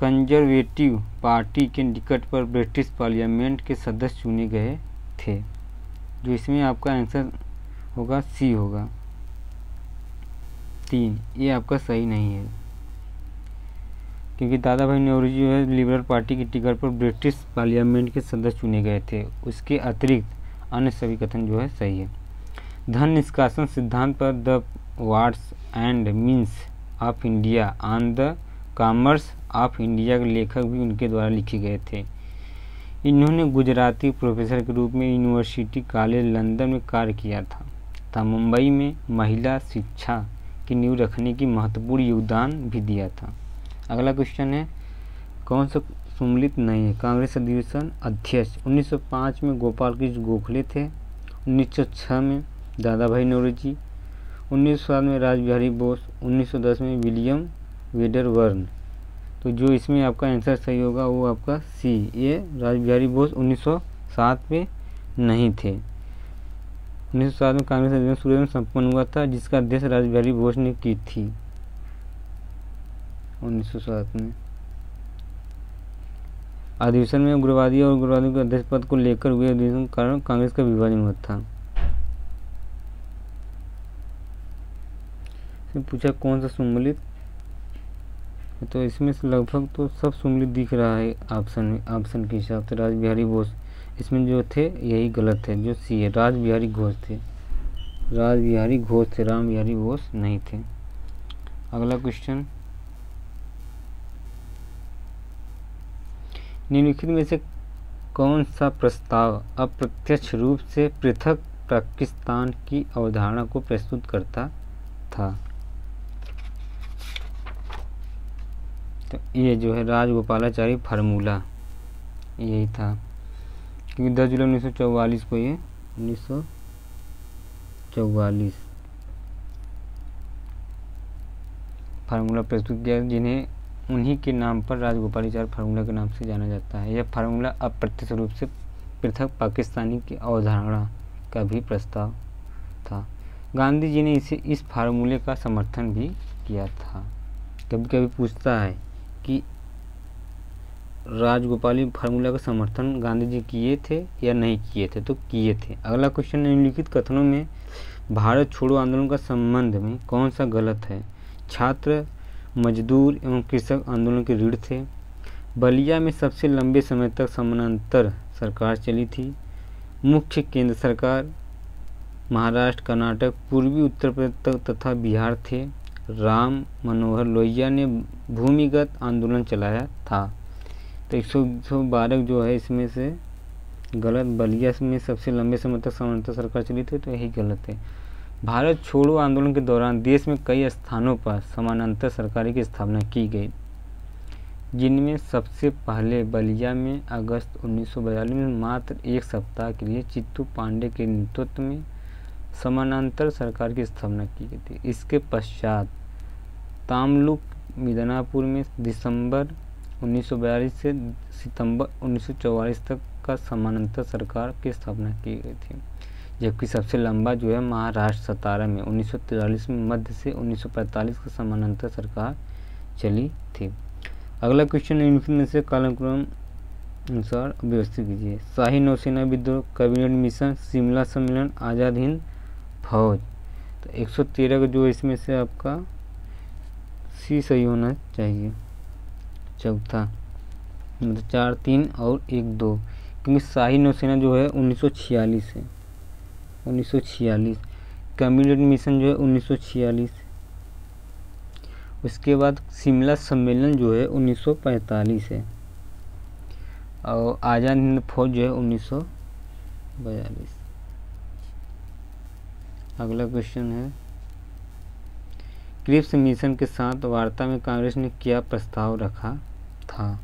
कंजर्वेटिव पार्टी के टिकट पर ब्रिटिश पार्लियामेंट के सदस्य चुने गए थे। जो इसमें आपका आंसर होगा सी होगा 3। ये आपका सही नहीं है, क्योंकि दादा भाई नौरोजी जो है लिबरल पार्टी की टिकट पर ब्रिटिश पार्लियामेंट के सदस्य चुने गए थे। उसके अतिरिक्त अन्य सभी कथन जो है सही है। धन निष्कासन सिद्धांत पर the wants and means of India on the commerce of India के लेखक भी उनके द्वारा लिखे गए थे। इन्होंने गुजराती प्रोफेसर के रूप में यूनिवर्सिटी कॉलेज लंदन में कार्य किया था। मुंबई में महिला शिक्षा की नींव रखने की महत्वपूर्ण योगदान भी दिया था। अगला क्वेश्चन है कौन सा सम्मिलित नहीं है? कांग्रेस अधिवेशन अध्यक्ष 1905 में गोपाल कृष्ण गोखले थे। 1906 में दादा भाई नौरोजी, 1907 में रासबिहारी बोस, 1910 में विलियम वेडरबर्न। तो जो इसमें आपका आंसर सही होगा वो आपका सी, ये रासबिहारी बोस 1907 में नहीं थे। 1907 में कांग्रेस अधिवेशन सूरत में संपन्न हुआ था, जिसका अध्यक्ष रासबिहारी बोस ने की थी 1907 में। अधिवेशन में उग्रवादी और उग्रवादियों के अध्यक्ष पद को लेकर हुए अधिवेशन के कारण कांग्रेस का विभाजन हुआ था। पूछा कौन सा सम्मिलित, तो इसमें से लगभग तो सब सम्मिलित दिख रहा है ऑप्शन में। ऑप्शन के हिसाब से रासबिहारी बोस इसमें जो थे यही गलत है, जो सी है रासबिहारी घोष थे। रासबिहारी घोष थे, रामबिहारी बोस नहीं थे। अगला क्वेश्चन निम्नलिखित में से कौन सा प्रस्ताव अप्रत्यक्ष रूप से पृथक पाकिस्तान की अवधारणा को प्रस्तुत करता था? तो ये जो है राजगोपालाचारी फार्मूला यही था, क्योंकि 10 जुलाई 1944 को ये 1944 फार्मूला प्रस्तुत किया, जिन्हें उन्हीं के नाम पर राजगोपालाचारी फार्मूला के नाम से जाना जाता है। यह फार्मूला अप्रत्यक्ष रूप से पृथक पाकिस्तानी की अवधारणा का भी प्रस्ताव था। गांधी जी ने इस फार्मूले का समर्थन भी किया था। कभी कभी पूछता है कि राजगोपाली फार्मूला का समर्थन गांधी जी किए थे या नहीं किए थे, तो किए थे। अगला क्वेश्चन निम्नलिखित कथनों में भारत छोड़ो आंदोलन का संबंध में कौन सा गलत है? छात्र, मजदूर एवं कृषक आंदोलन के रीढ़ थे। बलिया में सबसे लंबे समय तक समानांतर सरकार चली थी। मुख्य केंद्र सरकार महाराष्ट्र, कर्नाटक, पूर्वी उत्तर प्रदेश तथा बिहार थे। राम मनोहर लोहिया ने भूमिगत आंदोलन चलाया था। तो 112 जो है इसमें से गलत। बलिया में सबसे लंबे समय तक समानांतर सरकार चली थी, तो यही गलत है। भारत छोड़ो आंदोलन के दौरान देश में कई स्थानों पर समानांतर सरकार की स्थापना की गई, जिनमें सबसे पहले बलिया में अगस्त 1942 में मात्र एक सप्ताह के लिए चित्तू पांडे के नेतृत्व में समानांतर सरकार की स्थापना की गई थी। इसके पश्चात तामलुक मिदनापुर में दिसंबर 1942 से सितंबर 1944 तक का समानांतर सरकार की स्थापना की गई थी, जबकि सबसे लंबा जो है महाराष्ट्र सतारा में 1943 में मध्य से 1945 का समानांतर सरकार चली थी। अगला क्वेश्चन, इनमें से कालक्रम अनुसार व्यवस्थित कीजिए। शाही नौसेना विद्रोह, कैबिनेट मिशन, शिमला सम्मेलन, आज़ाद हिंद फौज। तो 113 का जो इसमें से आपका सी सही होना चाहिए, चौथा, मतलब 4, 3 और 1, 2, क्योंकि शाही नौसेना जो है 1946 है, 1946। कैबिनेट मिशन जो है 1946। उसके बाद शिमला सम्मेलन जो है 1945 है, और आज़ाद हिंद फौज जो है 1942। अगला क्वेश्चन है, क्रिप्स मिशन के साथ वार्ता में कांग्रेस ने क्या प्रस्ताव रखा था?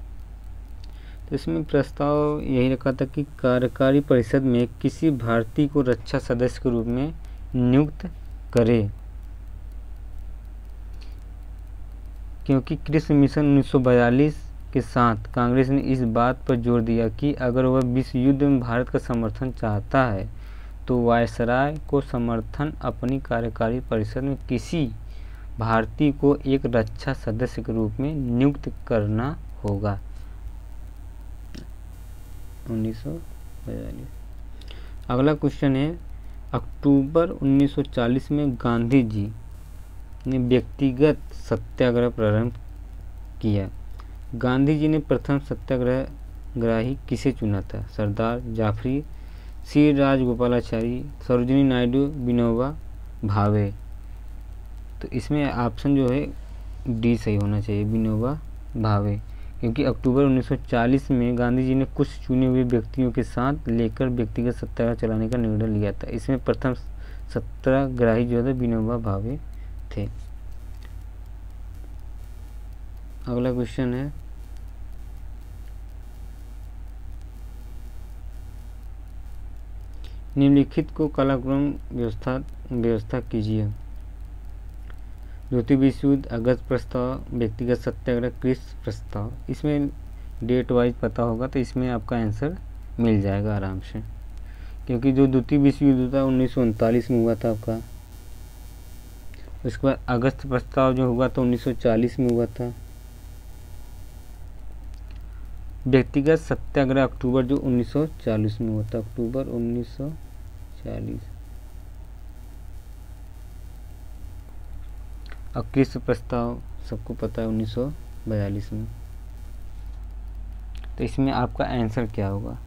तो इसमें प्रस्ताव यही रखा था कि कार्यकारी परिषद में किसी भारतीय को रक्षा सदस्य के रूप में नियुक्त करे, क्योंकि क्रिप्स मिशन 1942 के साथ कांग्रेस ने इस बात पर जोर दिया कि अगर वह विश्व युद्ध में भारत का समर्थन चाहता है तो वायसराय को समर्थन अपनी कार्यकारी परिषद में किसी भारतीय को एक रक्षा सदस्य के रूप में नियुक्त करना होगा। 1942। अगला क्वेश्चन है, अक्टूबर 1940 में गांधी जी ने व्यक्तिगत सत्याग्रह प्रारंभ किया। गांधी जी ने प्रथम सत्याग्रही किसे चुना था? सरदार जाफरी, सी राजगोपालाचारी, सरोजिनी नायडू, विनोबा भावे। तो इसमें ऑप्शन जो है डी सही होना चाहिए, विनोबा भावे, क्योंकि अक्टूबर 1940 में गांधी जी ने कुछ चुने हुए व्यक्तियों के साथ लेकर व्यक्तिगत सत्याग्रह चलाने का निर्णय लिया था। इसमें प्रथम सत्याग्रही जो है विनोबा भावे थे। अगला क्वेश्चन है, निम्नलिखित को कालक्रम व्यवस्था कीजिए। द्वितीय विश्व युद्ध, अगस्त प्रस्ताव, व्यक्तिगत सत्याग्रह, क्रिप्स प्रस्ताव। इसमें डेट वाइज पता होगा तो इसमें आपका आंसर मिल जाएगा आराम से, क्योंकि जो द्वितीय विश्व युद्ध था 1939 में हुआ था आपका। उसके बाद अगस्त प्रस्ताव जो हुआ था 1940 में हुआ था। व्यक्तिगत सत्याग्रह अक्टूबर जो 1940 में हुआ था, अक्टूबर 1940। और क्रिप्स प्रस्ताव सबको पता है 1942 में। तो इसमें आपका आंसर क्या होगा?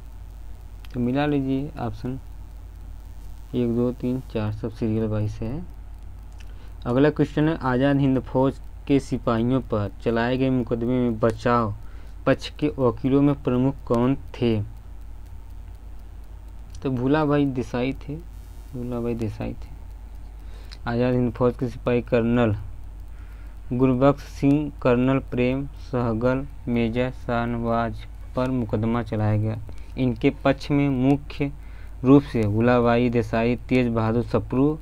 तो मिला लीजिए ऑप्शन 1, 2, 3, 4 सब सीरियल वाइज से है। अगला क्वेश्चन है, आज़ाद हिंद फौज के सिपाहियों पर चलाए गए मुकदमे में बचाव पक्ष के वकीलों में प्रमुख कौन थे? तो भूलाभाई देसाई थे, भूलाभाई देसाई थे। आज़ाद हिंद फौज के सिपाही colonel Gurbaksh Singh, colonel Prem Sahgal, major Shahnawaz पर मुकदमा चलाया गया। इनके पक्ष में मुख्य रूप से भूलाभाई देसाई, तेज बहादुर सप्रू,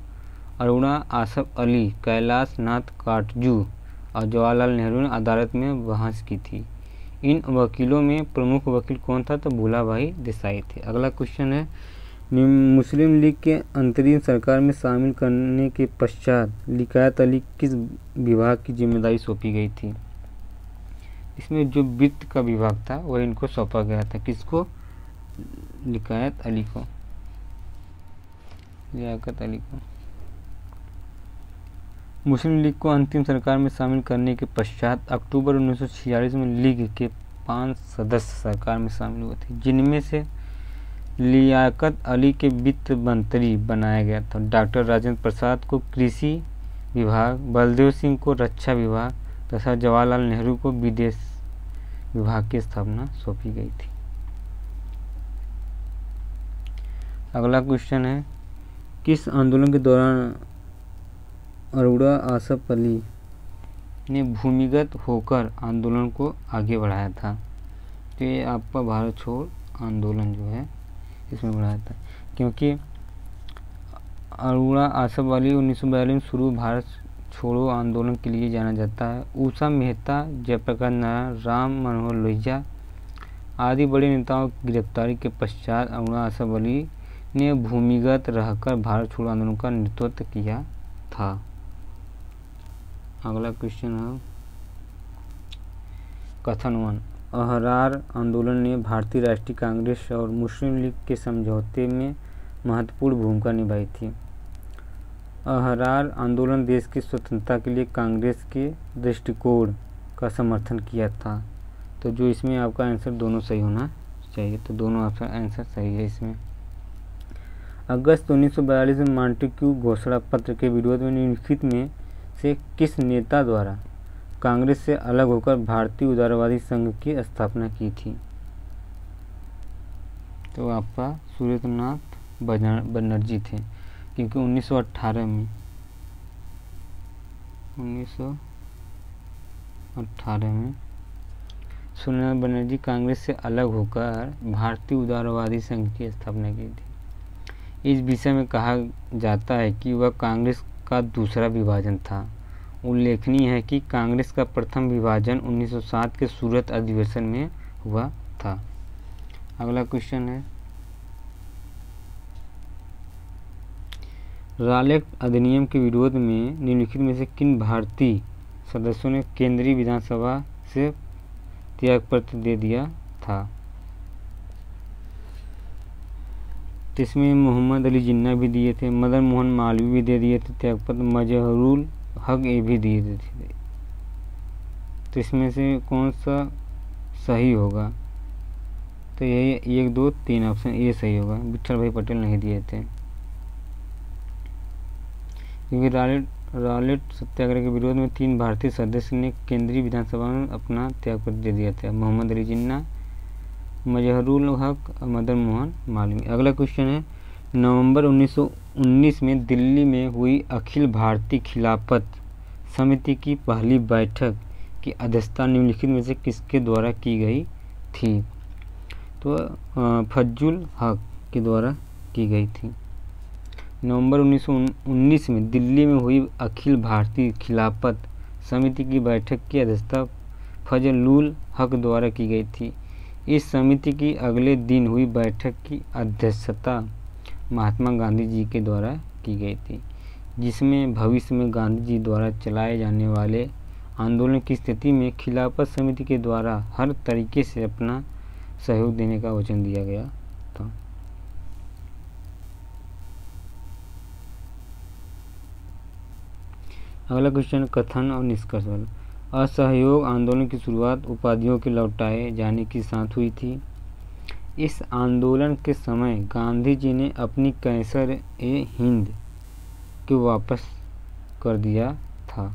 अरुणा आसफ अली, कैलाश नाथ काटजू और जवाहरलाल नेहरू ने अदालत में बहस की थी। इन वकीलों में प्रमुख वकील कौन था? तो भूलाभाई देसाई थे। अगला क्वेश्चन है, मुस्लिम लीग के अंतरिम सरकार में शामिल करने के पश्चात लियाकत अली किस विभाग की जिम्मेदारी सौंपी गई थी? इसमें जो वित्त का विभाग था वह इनको सौंपा गया था। किसको? लियाकत अली को, लियाकत अली को। मुस्लिम लीग को अंतिम सरकार में शामिल करने के पश्चात अक्टूबर 1946 में लीग के 5 सदस्य सरकार में शामिल हुए थे, जिनमें से लियाकत अली के वित्त मंत्री बनाया गया था, डॉक्टर राजेंद्र प्रसाद को कृषि विभाग, बलदेव सिंह को रक्षा विभाग तथा जवाहरलाल नेहरू को विदेश विभाग की स्थापना सौंपी गई थी। अगला क्वेश्चन है, किस आंदोलन के दौरान अरोड़ा आसफ अली ने भूमिगत होकर आंदोलन को आगे बढ़ाया था? तो ये आपका भारत छोड़ आंदोलन जो है इसमें बढ़ाया था, क्योंकि अरोड़ा आसफ अली 1942 में शुरू भारत छोड़ो आंदोलन के लिए जाना जाता है। उषा मेहता, जयप्रकाश नारायण, राम मनोहर लोहिया आदि बड़े नेताओं की गिरफ्तारी के पश्चात अरोड़ा आसफ अली ने भूमिगत रहकर भारत छोड़ो आंदोलन का नेतृत्व किया था। अगला क्वेश्चन है, कथन 1, अहरार आंदोलन ने भारतीय राष्ट्रीय कांग्रेस और मुस्लिम लीग के समझौते में महत्वपूर्ण भूमिका निभाई थी। अहरार आंदोलन देश की स्वतंत्रता के लिए कांग्रेस के दृष्टिकोण का समर्थन किया था। तो जो इसमें आपका आंसर दोनों सही होना चाहिए, तो दोनों आपका आंसर सही है इसमें। अगस्त 1942 में मॉन्टेग्यू घोषणा पत्र के विरोध में निम्नलिखित में से किस नेता द्वारा कांग्रेस से अलग होकर भारतीय उदारवादी संघ की स्थापना की थी? तो आपका सूर्यनाथ बनर्जी थे, क्योंकि 1918 में सूर्यनाथ बनर्जी कांग्रेस से अलग होकर भारतीय उदारवादी संघ की स्थापना की थी। इस विषय में कहा जाता है कि वह कांग्रेस का दूसरा विभाजन था। उल्लेखनीय है कि कांग्रेस का प्रथम विभाजन 1907 के सूरत अधिवेशन में हुआ था। अगला क्वेश्चन है, रालेट अधिनियम के विरोध में निम्नलिखित में से किन भारतीय सदस्यों ने केंद्रीय विधानसभा से त्यागपत्र दे दिया था? इसमें मोहम्मद अली जिन्ना भी दिए थे, मदन मोहन मालवीय भी दे दिए थे त्यागपत्र, मजहरुल हक ये भी दिए थे। तो इसमें से कौन सा सही होगा? तो यही 1, 2, 3 ऑप्शन ए सही होगा। विठल भाई पटेल नहीं दिए थे, क्योंकि रालेट सत्याग्रह के विरोध में 3 भारतीय सदस्य ने केंद्रीय विधानसभा में अपना त्यागपत्र दे दिया था, मोहम्मद अली जिन्ना, मजहरुल हक और मदन मोहन मालवीय। अगला क्वेश्चन है, नवंबर 1919 में दिल्ली में हुई अखिल भारतीय खिलाफत समिति की पहली बैठक की अध्यक्षता निम्नलिखित में से किसके द्वारा की गई थी? तो फज्जुल हक के द्वारा की गई थी। नवंबर 1919 में दिल्ली में हुई अखिल भारतीय खिलाफत समिति की बैठक की अध्यक्षता फजलुल हक द्वारा की गई थी। इस समिति की अगले दिन हुई बैठक की अध्यक्षता महात्मा गांधी जी के द्वारा की गई थी, जिसमें भविष्य में गांधी जी द्वारा चलाए जाने वाले आंदोलन की स्थिति में खिलाफत समिति के द्वारा हर तरीके से अपना सहयोग देने का वचन दिया गया था। अगला क्वेश्चन कथन और निष्कर्ष वाला। असहयोग आंदोलन की शुरुआत उपाधियों के लौटाए जाने के साथ हुई थी। इस आंदोलन के समय गांधी जी ने अपनी कैसर-ए-हिंद को वापस कर दिया था।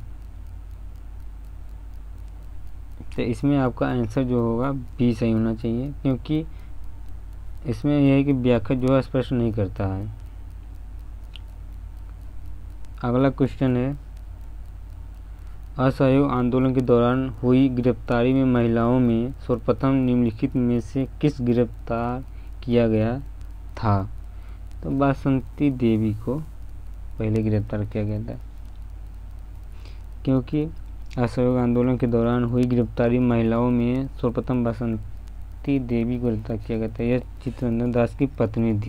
तो इसमें आपका आंसर जो होगा बी सही होना चाहिए, क्योंकि इसमें यह है कि व्याख्या जो है स्पष्ट नहीं करता है। अगला क्वेश्चन है, असहयोग आंदोलन के दौरान हुई गिरफ्तारी में महिलाओं में सर्वप्रथम निम्नलिखित में से किस गिरफ्तार किया गया था? तो बासंती देवी को पहले गिरफ्तार किया गया था, क्योंकि असहयोग आंदोलन के दौरान हुई गिरफ्तारी महिलाओं में सर्वप्रथम बासंती देवी को गिरफ्तार किया गया था। यह चित्तरंजन दास की पत्नी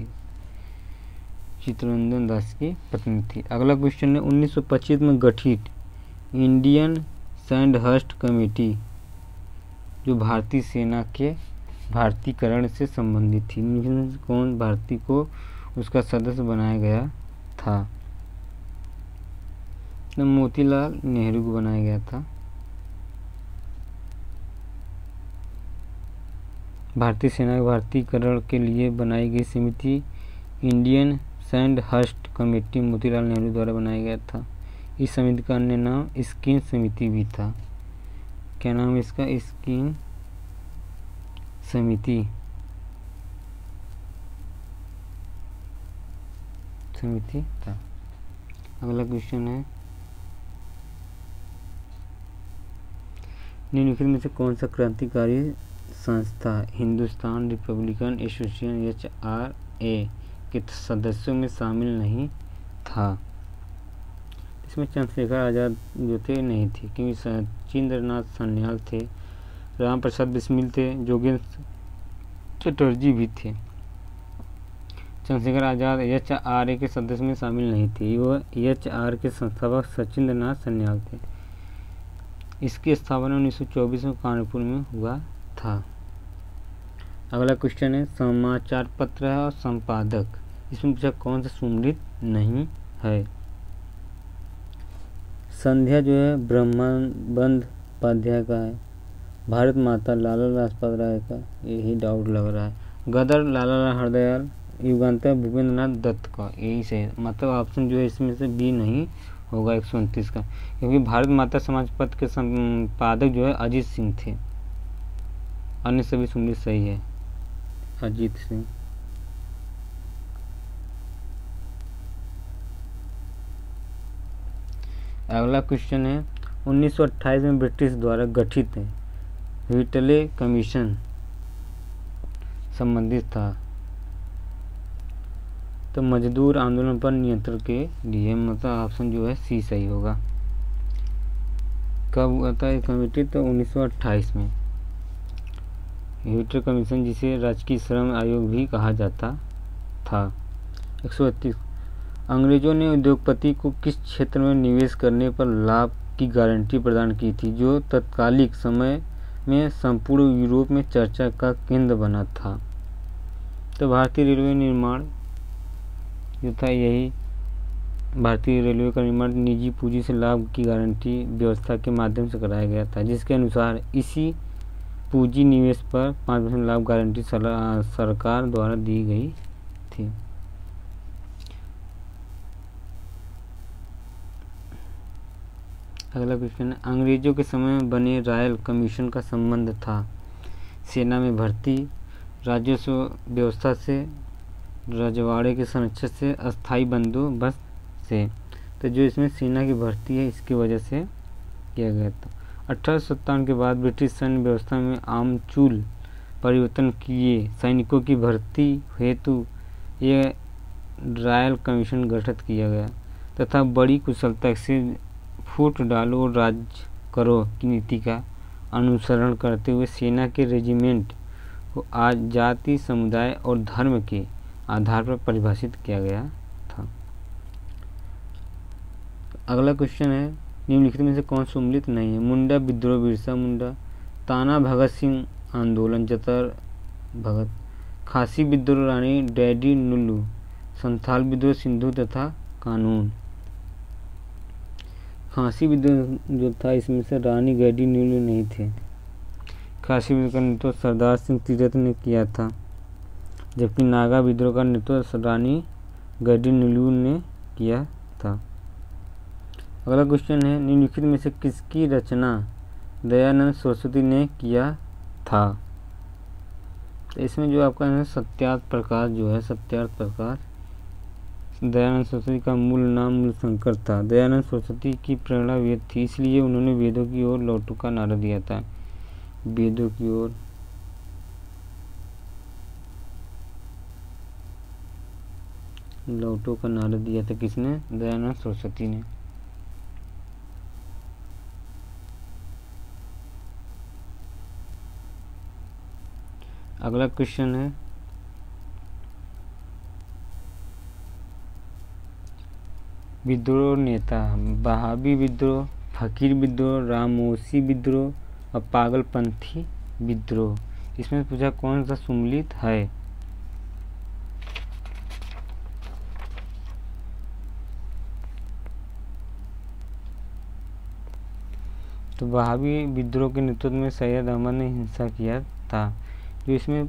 थी। अगला क्वेश्चन है, 1925 में गठित इंडियन सैंडहर्स्ट कमेटी जो भारतीय सेना के भारतीयकरण से संबंधित थी, कौन भारतीय को उसका सदस्य बनाया गया था? तो मोतीलाल नेहरू को बनाया गया था। भारतीय सेना के भारतीयकरण के लिए बनाई गई समिति Indian Sandhurst committee Motilal Nehru द्वारा बनाया गया था। इस समिति का अन्य नाम स्किन समिति भी था। क्या नाम है इसका? स्किन समिति था। अगला क्वेश्चन है, निम्नलिखित में से कौन सा क्रांतिकारी संस्था हिंदुस्तान रिपब्लिकन एसोसिएशन HRA के सदस्यों में शामिल नहीं था? इसमें चंद्रशेखर आज़ाद जो थे नहीं थे, क्योंकि सचिंद्रनाथ सान्याल थे, राम प्रसाद बिस्मिल थे, जोगेंद्र चटर्जी भी थे। चंद्रशेखर आज़ाद HRA के सदस्य में शामिल नहीं थे। वह HR के संस्थापक सचिंद्रनाथ सान्याल थे। इसकी स्थापना 1924 में कानपुर में हुआ था। अगला क्वेश्चन है, समाचार पत्र है और संपादक, इसमें पूछा कौन सा सुमलित नहीं है? संध्या जो है ब्रह्मानंद उपाध्याय का है। भारत माता लाला लाजपत राय का, यही डाउट लग रहा है। गदर लाला हरदयाल, युगांतर भूपेंद्रनाथ दत्त का, यही सही, मतलब ऑप्शन जो है इसमें से बी नहीं होगा 129 का, क्योंकि भारत माता समाज पत्र के संपादक जो है अजीत सिंह थे। अन्य सभी सुमलित सही है। अजीत सिंह। अगला क्वेश्चन है, 1928 में ब्रिटिश द्वारा गठित व्हिटले कमीशन संबंधित था, तो मजदूर आंदोलन पर नियंत्रण के लिए, मतलब ऑप्शन जो है सी सही होगा। कब हुआ था ये कमेटी? तो 1928 में। व्हिटले कमीशन जिसे राजकीय श्रम आयोग भी कहा जाता था। 131, अंग्रेजों ने उद्योगपति को किस क्षेत्र में निवेश करने पर लाभ की गारंटी प्रदान की थी, जो तत्कालिक समय में संपूर्ण यूरोप में चर्चा का केंद्र बना था? तो भारतीय रेलवे निर्माण जो था, यही भारतीय रेलवे का निर्माण निजी पूंजी से लाभ की गारंटी व्यवस्था के माध्यम से कराया गया था, जिसके अनुसार इसी पूंजी निवेश पर 5% लाभ गारंटी सरकार द्वारा दी गई थी। अगला क्वेश्चन है, अंग्रेजों के समय में बने रॉयल कमीशन का संबंध था सेना में भर्ती, राजस्व व्यवस्था से, रजवाड़े के संरक्षण से, अस्थायी बंदोबस्त से। तो जो इसमें सेना की भर्ती है इसकी वजह से किया गया था। 1857 के बाद ब्रिटिश सैन्य व्यवस्था में आमूल परिवर्तन किए सैनिकों की भर्ती हेतु ये रॉयल कमीशन गठित किया गया तथा बड़ी कुशलता से फूट डालो और राज करो की नीति का अनुसरण करते हुए सेना के रेजिमेंट को आज जाति, समुदाय और धर्म के आधार पर परिभाषित किया गया था। अगला क्वेश्चन है, निम्नलिखित में से कौन सुमलित नहीं है? मुंडा विद्रोह बिरसा मुंडा, ताना भगत सिंह आंदोलन जतर भगत, खासी विद्रोह रानी डैडी नुल्लू, संथाल विद्रोह सिंधु तथा कानून। खासी विद्रोह जो था इसमें से रानी गैडी नुल्लू नहीं थे। खासी विद्रोह का नेतृत्व सरदार सिंह तीरथ ने किया था, जबकि नागा विद्रोह का नेतृत्व रानी गैडी नुल्लू ने किया था। अगला क्वेश्चन है, निम्नलिखित में से किसकी रचना दयानंद सरस्वती ने किया था? तो इसमें जो आपका है सत्यार्थ प्रकाश जो है, सत्यार्थ प्रकाश। दयानंद सरस्वती का मूल नाम मूलशंकर था। दयानंद सरस्वती की प्रेरणा वेद थी, इसलिए उन्होंने वेदों की ओर लौटो का नारा दिया था। वेदों की ओर लौटो का नारा दिया था किसने? दयानंद सरस्वती ने। अगला क्वेश्चन है, विद्रोह नेता, बहाबी विद्रोह, फकीर विद्रोह, रामोसी विद्रोह और पागलपंथी विद्रोह, इसमें पूछा कौन सा सुमलित है? तो वहाबी विद्रोह के नेतृत्व में सैयद अहमद ने हिंसा किया था। जो इसमें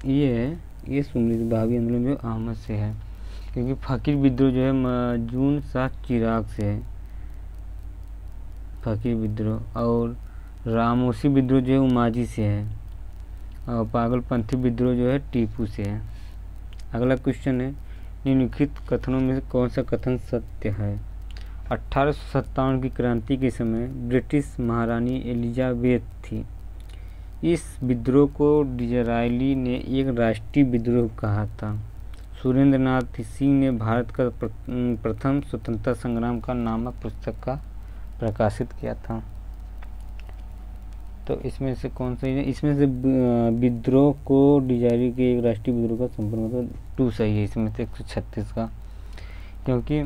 ये है, ये सुन लीजिए, वहाबी आंदोलन जो अहमद से है, क्योंकि फ़कीर विद्रोह जो है मजून शाह चिराग से है, फ़कीर विद्रोह। और रामोसी विद्रोह जो है उमाजी से है, और पागलपंथी विद्रोह जो है टीपू से है। अगला क्वेश्चन है, निम्नलिखित कथनों में से कौन सा कथन सत्य है? 1857 की क्रांति के समय ब्रिटिश महारानी एलिजाबेथ थी। इस विद्रोह को डिज़रायली ने एक राष्ट्रीय विद्रोह कहा था। सुरेंद्र नाथ सिंह ने भारत का प्रथम स्वतंत्रता संग्राम का नामक पुस्तक का प्रकाशित किया था। तो इसमें से कौन सा है? इसमें से विद्रोह को डिज़रायली के एक राष्ट्रीय विद्रोह का संपूर्ण मतलब 2 सही है इसमें से 136 का, क्योंकि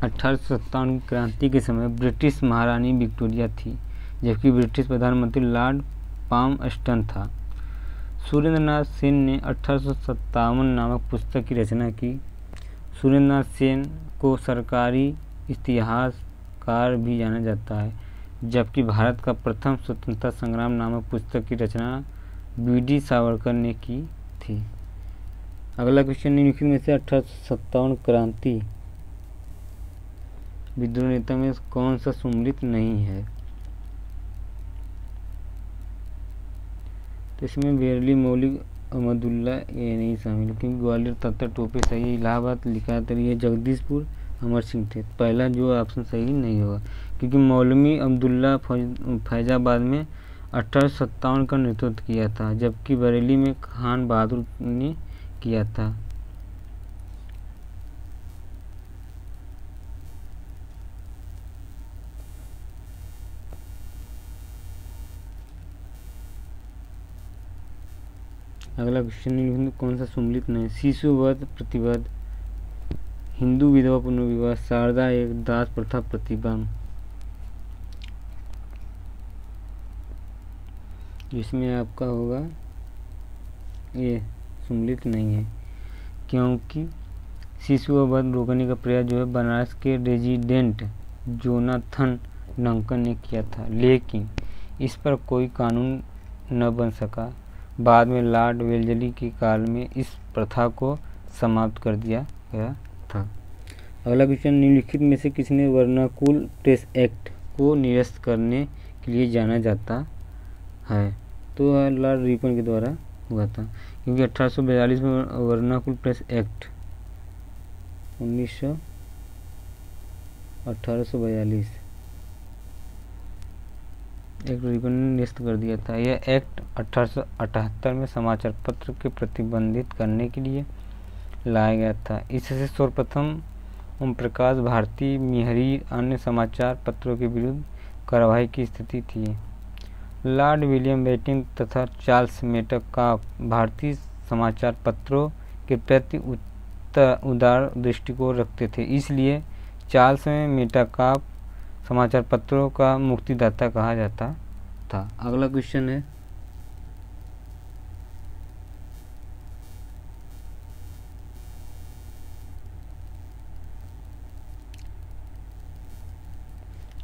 1857 की क्रांति के समय ब्रिटिश महारानी विक्टोरिया थी, जबकि ब्रिटिश प्रधानमंत्री लॉर्ड पामस्टन था। सुरेंद्र नाथ सेन ने 1857 नामक पुस्तक की रचना की। सुरेंद्र नाथ सेन को सरकारी इतिहासकार भी जाना जाता है, जबकि भारत का प्रथम स्वतंत्रता संग्राम नामक पुस्तक की रचना बी.डी. सावरकर ने की थी। अगला क्वेश्चन, निम्नलिखित में से 1857 क्रांति विद्रोह नेता में कौन सा सम्मिलित नहीं है? तो इसमें बेरली मौलिक अहमदुल्ला ये नहीं शामिल, क्योंकि ग्वालियर तत्ता टोपे सही है, इलाहाबाद लिखा तो ये जगदीशपुर अमर सिंह थे। पहला जो ऑप्शन सही नहीं होगा, क्योंकि मौलवी अब्दुल्ला फैजाबाद में 1857 का नेतृत्व किया था, जबकि बरेली में खान बहादुर ने किया था। अगला क्वेश्चन, कौन सा सम्मिलित नहीं? शिशुवध प्रतिबद्ध, हिंदू विधवा पुनर्विवाह, शारदा एक, दास प्रथा प्रतिबंध। जिसमें आपका होगा ये सम्मिलित नहीं है, क्योंकि शिशुवध रोकने का प्रयास जो है बनारस के रेजिडेंट जोनाथन डंकन ने किया था, लेकिन इस पर कोई कानून न बन सका। बाद में लॉर्ड वेल्जली के काल में इस प्रथा को समाप्त कर दिया गया था। अगला क्वेश्चन, निम्नलिखित में से किसने वर्नाकुल प्रेस एक्ट को निरस्त करने के लिए जाना जाता है? तो लॉर्ड रिपन के द्वारा हुआ था, क्योंकि 1842 में वर्नाकुल प्रेस एक्ट 1842 एक रिपन ने निरस्त कर दिया था। यह एक्ट 1878 में समाचार पत्र के प्रतिबंधित करने के लिए लाया गया था। इससे सर्वप्रथम ओम प्रकाश भारती, मिहरी अन्य समाचार पत्रों के विरुद्ध कार्रवाई की स्थिति थी। लॉर्ड विलियम बेंटिक तथा चार्ल्स मेटकाफ भारतीय समाचार पत्रों के प्रति उदार दृष्टिकोण रखते थे, इसलिए चार्ल्स मेटकाफ समाचार पत्रों का मुक्तिदाता कहा जाता था। अगला क्वेश्चन है,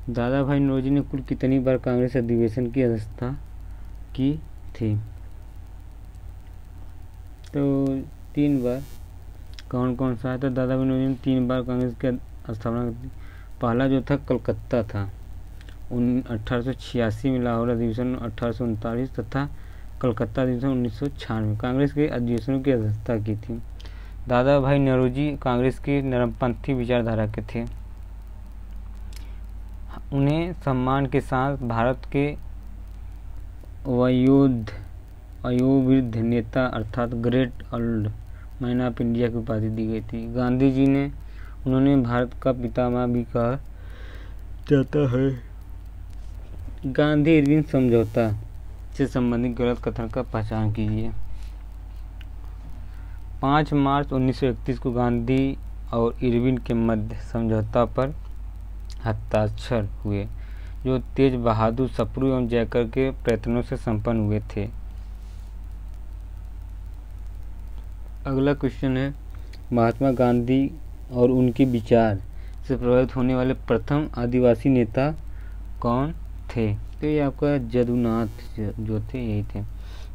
दादा भाई नौरोजी ने कुल कितनी बार कांग्रेस अधिवेशन की अध्यक्षता की थी? तो 3 बार। कौन कौन सा है? तो दादा भाई नौरोजी ने 3 बार कांग्रेस की स्थापना की। पहला जो था कलकत्ता था 1886 में, लाहौर अधिवेशन 1839 तथा कलकत्ता अधिवेशन 1996। कांग्रेस के अधिवेशनों की अध्यक्षता की थी। दादा भाई नौरोजी कांग्रेस की नरमपंथी विचारधारा के थे। उन्हें सम्मान के साथ भारत के वयोवृद्ध नेता अर्थात great old man of India की उपाधि दी गई थी। गांधी जी ने उन्होंने भारत का पितामह भी कहा जाता है। गांधी इरविन समझौता से संबंधित गलत कथन का पहचान कीजिए। 5 मार्च 1931 को गांधी और इरविन के मध्य समझौता पर हस्ताक्षर हुए, जो तेज बहादुर सप्रू एवं जयकर के प्रयत्नों से संपन्न हुए थे। अगला क्वेश्चन है, महात्मा गांधी और उनके विचार से प्रभावित होने वाले प्रथम आदिवासी नेता कौन थे? तो ये आपका जदुनाथ जो थे यही थे,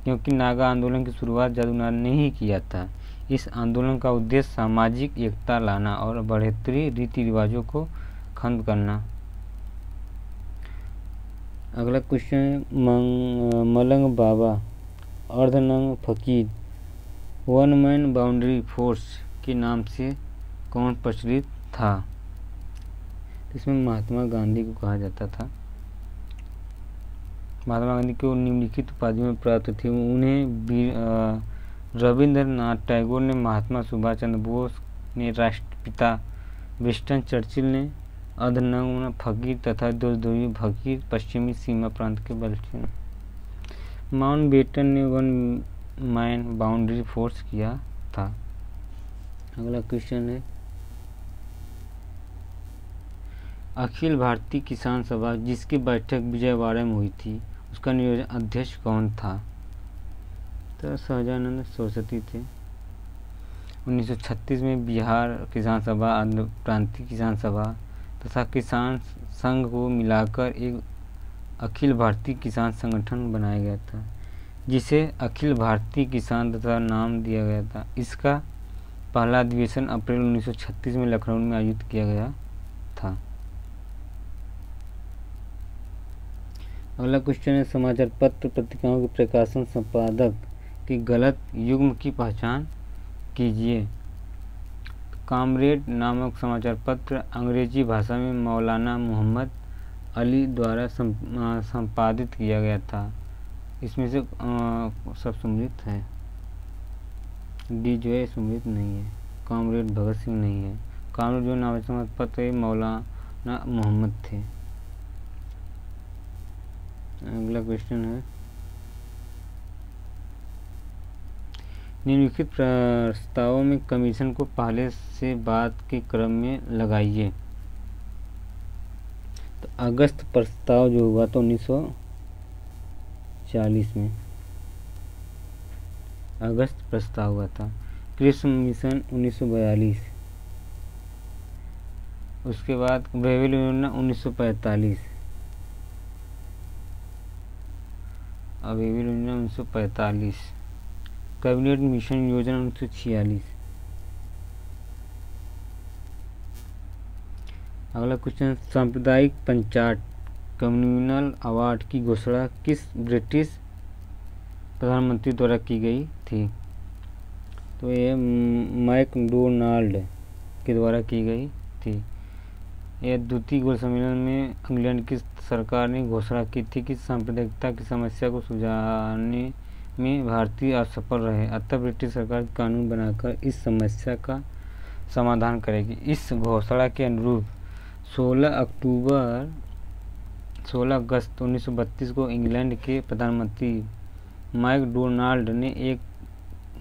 क्योंकि नागा आंदोलन की शुरुआत जदुनाथ ने ही किया था। इस आंदोलन का उद्देश्य सामाजिक एकता लाना और बढ़ोतरी रीति रिवाजों को खत्म करना। अगला क्वेश्चन है, मलंग बाबा अर्धनंग फकीर वन मैन बाउंड्री फोर्स के नाम से कौन प्रचलित था? इसमें महात्मा गांधी को कहा जाता था। महात्मा गांधी को निम्नलिखित उपाधियों में प्राप्त थी। उन्हें रविंद्रनाथ टैगोर ने, महात्मा सुभाष चंद्र बोस ने, राष्ट्रपिता विंस्टन चर्चिल ने अर्धनग्न फकीर तथा देशद्रोही फकीर पश्चिमी सीमा प्रांत के बल्कि माउंटबेटन ने वन मैन बाउंड्री फोर्स किया था। अगला क्वेश्चन है, अखिल भारतीय किसान सभा जिसकी बैठक विजयवाड़ा में हुई थी, उसका नियोजन अध्यक्ष कौन था? तो सहजानंद सरस्वती थे। 1936 में बिहार किसान सभा, आंध्र प्रांतीय किसान सभा तथा किसान संघ को मिलाकर एक अखिल भारतीय किसान संगठन बनाया गया था, जिसे अखिल भारतीय किसान तथा नाम दिया गया था। इसका पहला अधिवेशन अप्रैल 1936 में लखनऊ में आयोजित किया गया था। अगला क्वेश्चन है, समाचार पत्र पत्रिकाओं के प्रकाशन संपादक की गलत युग्म की पहचान कीजिए। कामरेड नामक समाचार पत्र अंग्रेजी भाषा में मौलाना मोहम्मद अली द्वारा संपादित किया गया था। इसमें से सब सुमित है, डी जो है सुमित नहीं है, कामरेड भगत सिंह नहीं है। कामरेड जो नामक समाचार पत्र मौलाना मोहम्मद थे। अगला क्वेश्चन है, निम्नलिखित प्रस्तावों में कमीशन को पहले से बाद के क्रम में लगाइए। तो अगस्त प्रस्ताव जो हुआ तो 1940 में अगस्त प्रस्ताव हुआ था। कृषि मिशन 1942, उसके बाद वेविल योजना 1945, वेविल योजना 1945, कैबिनेट मिशन योजना 1946। अगला क्वेश्चन, सांप्रदायिक पंचायत कम्युनल अवार्ड की घोषणा किस ब्रिटिश प्रधानमंत्री द्वारा की गई थी? तो ये मैकडोनाल्ड के द्वारा की गई थी। यह द्वितीय गोल्ड सम्मेलन में इंग्लैंड की सरकार ने घोषणा की थी कि सांप्रदायिकता की समस्या को सुलझाने में भारतीय असफल रहे, अतः ब्रिटिश सरकार कानून बनाकर इस समस्या का समाधान करेगी। इस घोषणा के अनुरूप 16 अगस्त 1932 को इंग्लैंड के प्रधानमंत्री मैकडोनाल्ड ने एक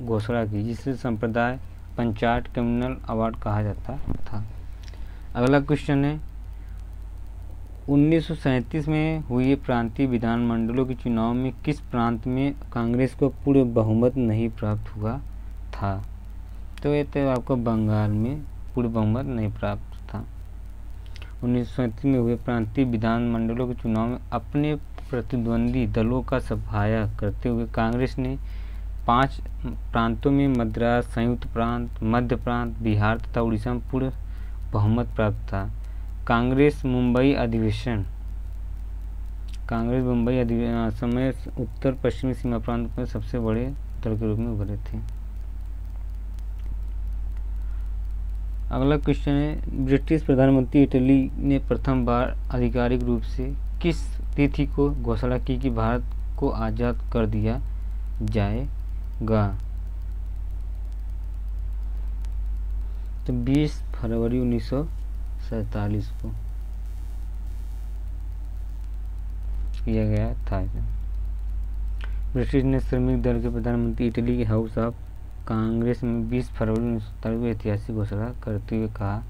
घोषणा की, जिसे संप्रदाय पंचायत कम्युनल अवार्ड कहा जाता था। अगला क्वेश्चन है, 1937 में हुए प्रांतीय विधानमंडलों के चुनाव में किस प्रांत में कांग्रेस को पूर्ण बहुमत नहीं प्राप्त हुआ था? तो ये तो आपको बंगाल में पूर्ण बहुमत नहीं प्राप्त था। 1937 में हुए प्रांतीय विधानमंडलों के चुनाव में अपने प्रतिद्वंदी दलों का सफाया करते हुए कांग्रेस ने 5 प्रांतों में मद्रास, संयुक्त प्रांत, मध्य प्रांत, बिहार तथा उड़ीसा में पूर्ण बहुमत प्राप्त था। कांग्रेस मुंबई अधिवेशन समय उत्तर पश्चिमी सीमा प्रांत में सबसे बड़े दल के रूप में उभरे थे। अगला क्वेश्चन है, ब्रिटिश प्रधानमंत्री इटली ने प्रथम बार आधिकारिक रूप से किस तिथि को घोषणा की कि भारत को आज़ाद कर दिया जाएगा? तो 20 फरवरी 1947 को किया गया था। ब्रिटिश ने श्रमिक दल के प्रधानमंत्री इटली के हाउस ऑफ कांग्रेस में 20 फरवरी 1947 को ऐतिहासिक घोषणा करते हुए कहा,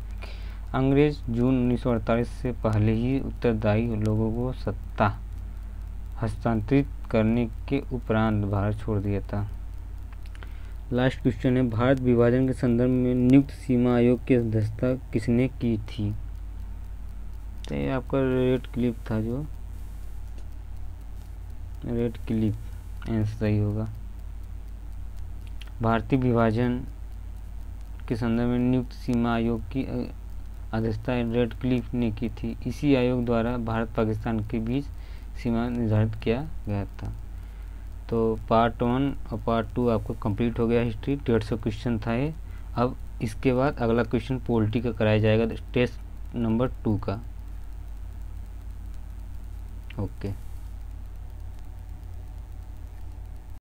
अंग्रेज जून 1948 से पहले ही उत्तरदायी लोगों को सत्ता हस्तांतरित करने के उपरांत भारत छोड़ दिया था। लास्ट क्वेश्चन है, भारत विभाजन के संदर्भ में नियुक्त सीमा आयोग की अध्यक्षता किसने की थी? तो ये आपका रेड क्लिफ था जो रेड क्लिफ आंसर सही होगा। भारतीय विभाजन के संदर्भ में नियुक्त सीमा आयोग की अध्यक्षता रेड क्लिफ ने की थी। इसी आयोग द्वारा भारत पाकिस्तान के बीच सीमा निर्धारित किया गया था। तो पार्ट 1 और पार्ट 2 आपको कंप्लीट हो गया हिस्ट्री। 150 क्वेश्चन था ये। अब इसके बाद अगला क्वेश्चन पॉलिटी का कराया जाएगा टेस्ट नंबर 2 का। ओके।